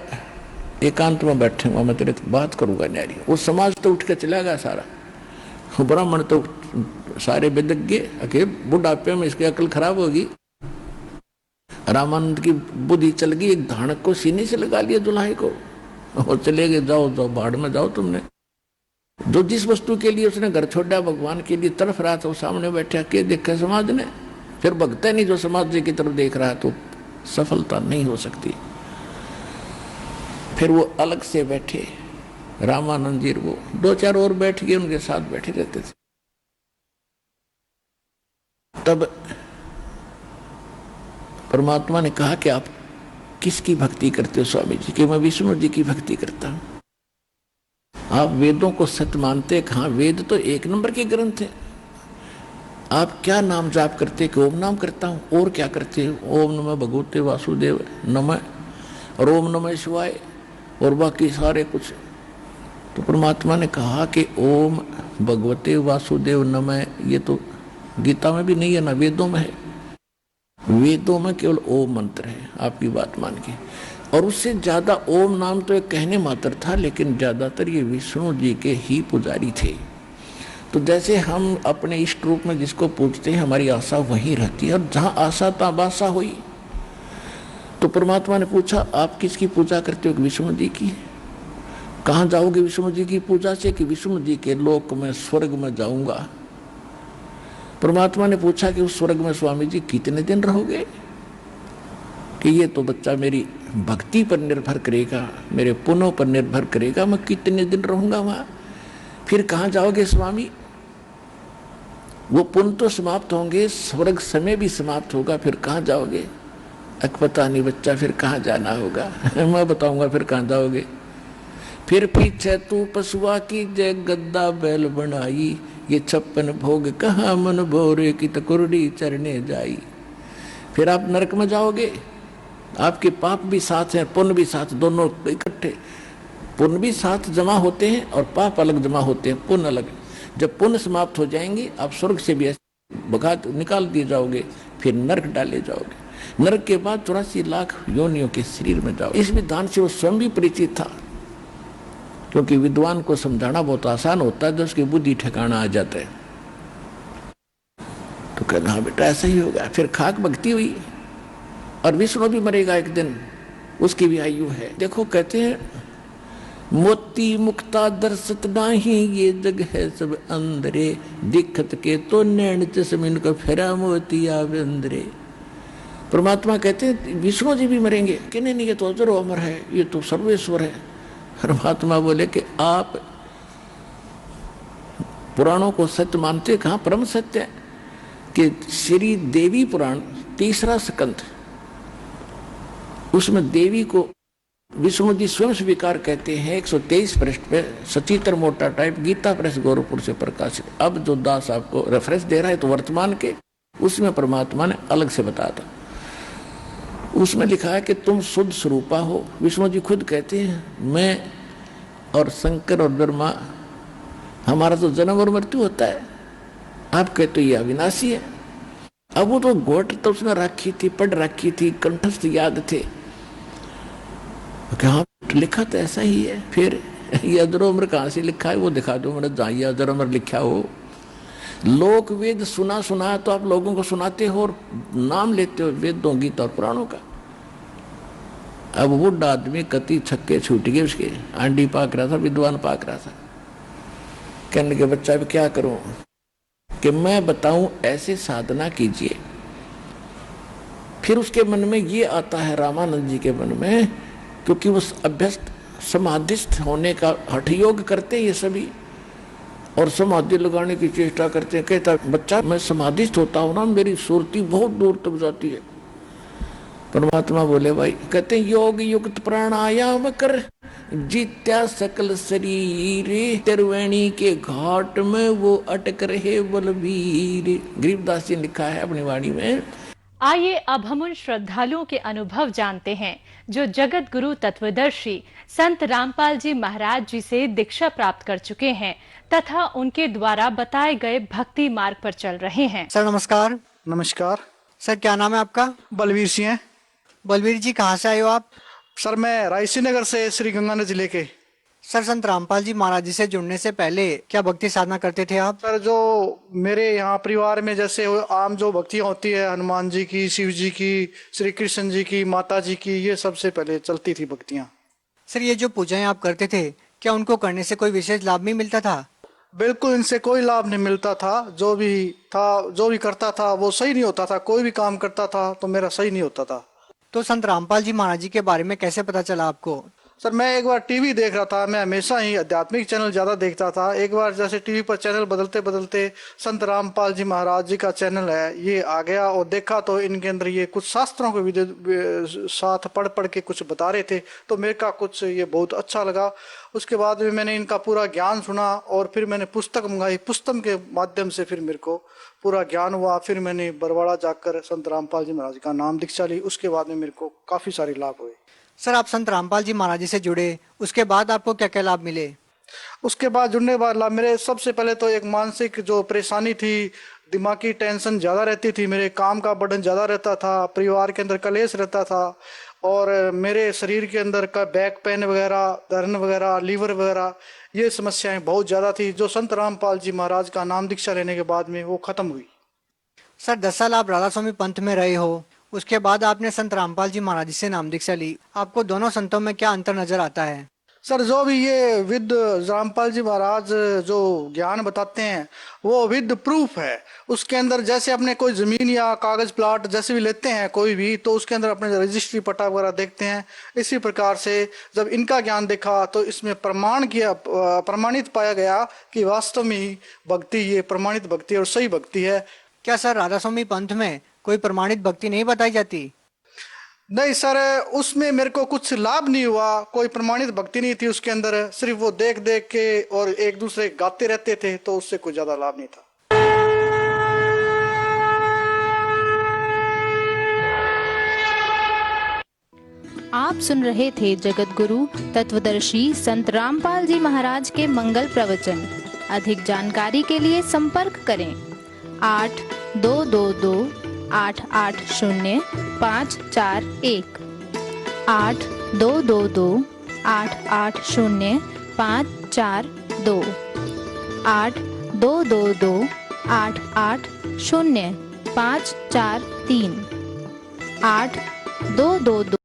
एकांत में बैठूंगा, मैं तेरे बात करूंगा न्यारी। वो समाज तो उठ के चला गया सारा, ब्राह्मण तो सारे विदज्ञ के बुढ़ापे में इसकी अकल खराब होगी। रामानंद की बुद्धि चल गई, एक धानक को सीने से लगा लिया दुल्हाई को और चले गए, जाओ जाओ बाढ़ में जाओ। तुमने जो जिस वस्तु के लिए उसने घर छोड़ा भगवान के लिए तरफ रहा था, वो सामने बैठा के देखा समाज ने, फिर भगता नहीं जो समाज जी की तरफ देख रहा है तो सफलता नहीं हो सकती। फिर वो अलग से बैठे रामानंद जी, वो 2-4 और बैठ गए, उनके साथ बैठे रहते थे। तब परमात्मा ने कहा कि आप किसकी भक्ति करते हो स्वामी जी? कि मैं विष्णु जी की भक्ति करता हूं। आप वेदों को सत्य मानते हैं? हाँ, वेद तो 1 नंबर के ग्रंथ हैं। आप क्या नाम जाप करते? कि ओम नाम करता हूं। और क्या करते हो? ओम नमः भगवते वासुदेव नमः और ओम नमः शिवाय और बाकी सारे कुछ। तो परमात्मा ने कहा कि ओम भगवते वासुदेव नमः, ये तो गीता में भी नहीं है ना वेदों में है। वेदों में केवल ओम मंत्र है, आपकी बात मान के। और उससे ज्यादा ओम नाम तो एक कहने मात्र था, लेकिन ज्यादातर ये विष्णु जी के ही पुजारी थे। तो जैसे हम अपने इष्ट रूप में जिसको पूजते हैं, हमारी आशा वहीं रहती है, और जहां आशा तहां बासा हुई। तो परमात्मा ने पूछा आप किसकी पूजा करते हो? विष्णु जी की। कहाँ जाओगे विष्णु जी की पूजा से? कि विष्णु जी के लोक में स्वर्ग में जाऊंगा। परमात्मा ने पूछा कि उस स्वर्ग में स्वामी जी कितने दिन रहोगे? कि ये तो बच्चा मेरी भक्ति पर निर्भर करेगा, मेरे पुण्यों पर निर्भर करेगा, मैं कितने दिन रहूंगा वहां। फिर कहाँ जाओगे स्वामी? वो पुण्य तो समाप्त होंगे, स्वर्ग समय भी समाप्त होगा, फिर कहाँ जाओगे? पता नहीं बच्चा, फिर कहाँ जाना होगा। मैं बताऊंगा फिर कहाँ जाओगे। फिर पीछे तू पशुआ की जय गद्दा बैल बनाई, ये 56 भोग कहाँ मन भोरे की तकुरड़ी चरने जाई। फिर आप नरक में जाओगे। आपके पाप भी साथ हैं, पुण्य भी साथ, दोनों इकट्ठे। पुण्य भी साथ जमा होते हैं और पाप अलग जमा होते हैं, पुण्य अलग। जब पुण्य समाप्त हो जाएंगे आप स्वर्ग से भी भगा निकाल दिए जाओगे, फिर नरक डाले जाओगे। नरक के बाद 84 लाख योनियों के शरीर में जाओ। इस विधान से वो स्वयं भी परिचित था, क्योंकि विद्वान को समझाना बहुत आसान होता है जब उसकी बुद्धि ठिकाना आ जाता है। तो कहना हाँ बेटा ऐसा ही होगा। फिर खाक भक्ति हुई, और विष्णु भी मरेगा एक दिन, उसकी भी आयु है। देखो कहते हैं मोती मुक्ता दर्शत नाही, ये जग है सब अंदरे, दिखत के तो नैन चश्मिन को फेरा मोती आवे अंदरे। परमात्मा कहते हैं विष्णु जी भी मरेंगे। कि नहीं ये तो अजर अमर है, ये तो सर्वेश्वर है। परमात्मा बोले कि आप पुराणों को सत्य मानते? कहाँ परम सत्य है। कि श्री देवी पुराण 3रा स्कंध, उसमें देवी को विष्णु जी स्वयं स्वीकार कहते हैं। 123 पृष्ठ पे सचित्र मोटा टाइप गीता प्रेस गोरखपुर से प्रकाशित। अब जो दास आपको रेफरेंस दे रहा है तो वर्तमान के, उसमें परमात्मा ने अलग से बताया था। उसमें लिखा है कि तुम शुद्ध स्वरूपा हो। विष्णु जी खुद कहते हैं मैं और शंकर और ब्रह्मा, हमारा तो जन्म और मृत्यु होता है, आप कहते ये अविनाशी है। अब वो तो घोट तो उसने रखी थी, पढ़ रखी थी, कंठस्थ याद थे, हाँ लिखा तो ऐसा ही है। फिर ये अजर उम्र कहाँ से लिखा है वो दिखा दो मैंने, जहाँ ये अजर उम्र लिखा हो। लोक वेद सुना सुना तो आप लोगों को सुनाते हो और नाम लेते हो वेदों, गीता और पुराणों का। अब बुढ़ा आदमी कति छक्के छूट गए उसके, आंडी पाक रहा था, विद्वान पाक रहा था। कहने के बच्चा अब क्या करूं कि मैं बताऊं ऐसे साधना कीजिए। फिर उसके मन में ये आता है, रामानंद जी के मन में, क्योंकि वो अभ्यस्त समाधिस्थ होने का हठ योग करते हैं ये सभी, और समाधि लगाने की चेष्टा करते हैं। कहता बच्चा मैं समाधिस्थ होता हूं ना, मेरी सुरती बहुत दूर तक जाती है। परमात्मा बोले भाई, कहते योग युक्त प्राणायाम कर, जीत्या सकल शरीर, त्रिवेणी के घाट में वो अटक रहे बलवीर। गरीबदास जी ने लिखा है अपनी वाणी में। आइए अब हम उन श्रद्धालुओं के अनुभव जानते हैं जो जगत गुरु तत्वदर्शी संत रामपाल जी महाराज जी से दीक्षा प्राप्त कर चुके हैं तथा उनके द्वारा बताए गए भक्ति मार्ग पर चल रहे हैं। सर नमस्कार। नमस्कार सर क्या नाम है आपका? बलवीर सिंह है। बलवीर जी कहाँ से आए हो आप? सर मैं रायसी नगर से, श्री गंगानगर जिले के। सर संत रामपाल जी महाराज जी से जुड़ने से पहले क्या भक्ति साधना करते थे आप? सर जो मेरे यहाँ परिवार में जैसे आम जो भक्तियाँ होती है, हनुमान जी की, शिव जी की, श्री कृष्ण जी की, माता जी की, ये सबसे पहले चलती थी भक्तियाँ। सर ये जो पूजाएं आप करते थे क्या उनको करने से कोई विशेष लाभ नहीं मिलता था? बिल्कुल इनसे कोई लाभ नहीं मिलता था। जो भी करता था वो सही नहीं होता था। कोई भी काम करता था तो मेरा सही नहीं होता था। तो संत रामपाल जी महाराज जी के बारे में कैसे पता चला आपको? सर मैं एक बार टीवी देख रहा था। मैं हमेशा ही आध्यात्मिक चैनल ज्यादा देखता था। एक बार जैसे टीवी पर चैनल बदलते बदलते संत रामपाल जी महाराज जी का चैनल है ये आ गया, और देखा तो इनके अंदर ये कुछ शास्त्रों के साथ पढ़ के कुछ बता रहे थे, तो मेरे का कुछ ये बहुत अच्छा लगा। उसके बाद में मैंने इनका पूरा ज्ञान सुना और फिर मैंने पुस्तक मंगाई। पुस्तक के माध्यम से फिर मेरे को पूरा ज्ञान हुआ। फिर मैंने बरवाड़ा जाकर संत रामपाल जी महाराज का नाम दीक्षा ली। उसके बाद में मेरे को काफी सारे लाभ हुए। सर आप संत रामपाल जी महाराज जी से जुड़े, उसके बाद आपको क्या क्या लाभ मिले? उसके बाद जुड़ने के बाद लाभ मेरे, सबसे पहले तो एक मानसिक जो परेशानी थी, दिमागी टेंशन ज्यादा रहती थी, मेरे काम का बर्डन ज्यादा रहता था, परिवार के अंदर कलेश रहता था, और मेरे शरीर के अंदर का बैक पेन वगैरह, दर्द वगैरह, लीवर वगैरह, ये समस्याएं बहुत ज्यादा थी, जो संत रामपाल जी महाराज का नाम दीक्षा लेने के बाद में वो खत्म हुई। सर 10 साल आप राधा स्वामी पंथ में रहे हो, उसके बाद आपने संत रामपाल जी महाराज जी से नाम दीक्षा ली, आपको दोनों संतों में क्या अंतर नजर आता है? सर जो भी ये विद रामपाल जी महाराज जो ज्ञान बताते हैं वो विद प्रूफ है। उसके अंदर जैसे अपने कोई जमीन या कागज प्लाट जैसे भी लेते हैं कोई भी, तो उसके अंदर अपने रजिस्ट्री पट्टा वगैरह देखते हैं। इसी प्रकार से जब इनका ज्ञान देखा तो इसमें प्रमाणित पाया गया कि वास्तव में भक्ति ये प्रमाणित भक्ति और सही भक्ति है। क्या सर राधा स्वामी पंथ में कोई प्रमाणित भक्ति नहीं बताई जाती? नहीं सर, उसमें मेरे को कुछ लाभ नहीं हुआ। कोई प्रमाणित भक्ति नहीं थी उसके अंदर, सिर्फ वो देख देख के और एक दूसरे गाते रहते थे, तो उससे कोई ज्यादा लाभ नहीं था। आप सुन रहे थे जगत गुरु तत्वदर्शी संत रामपाल जी महाराज के मंगल प्रवचन। अधिक जानकारी के लिए संपर्क करें 8222-880-541 8222-880-542 8222-880-543 8222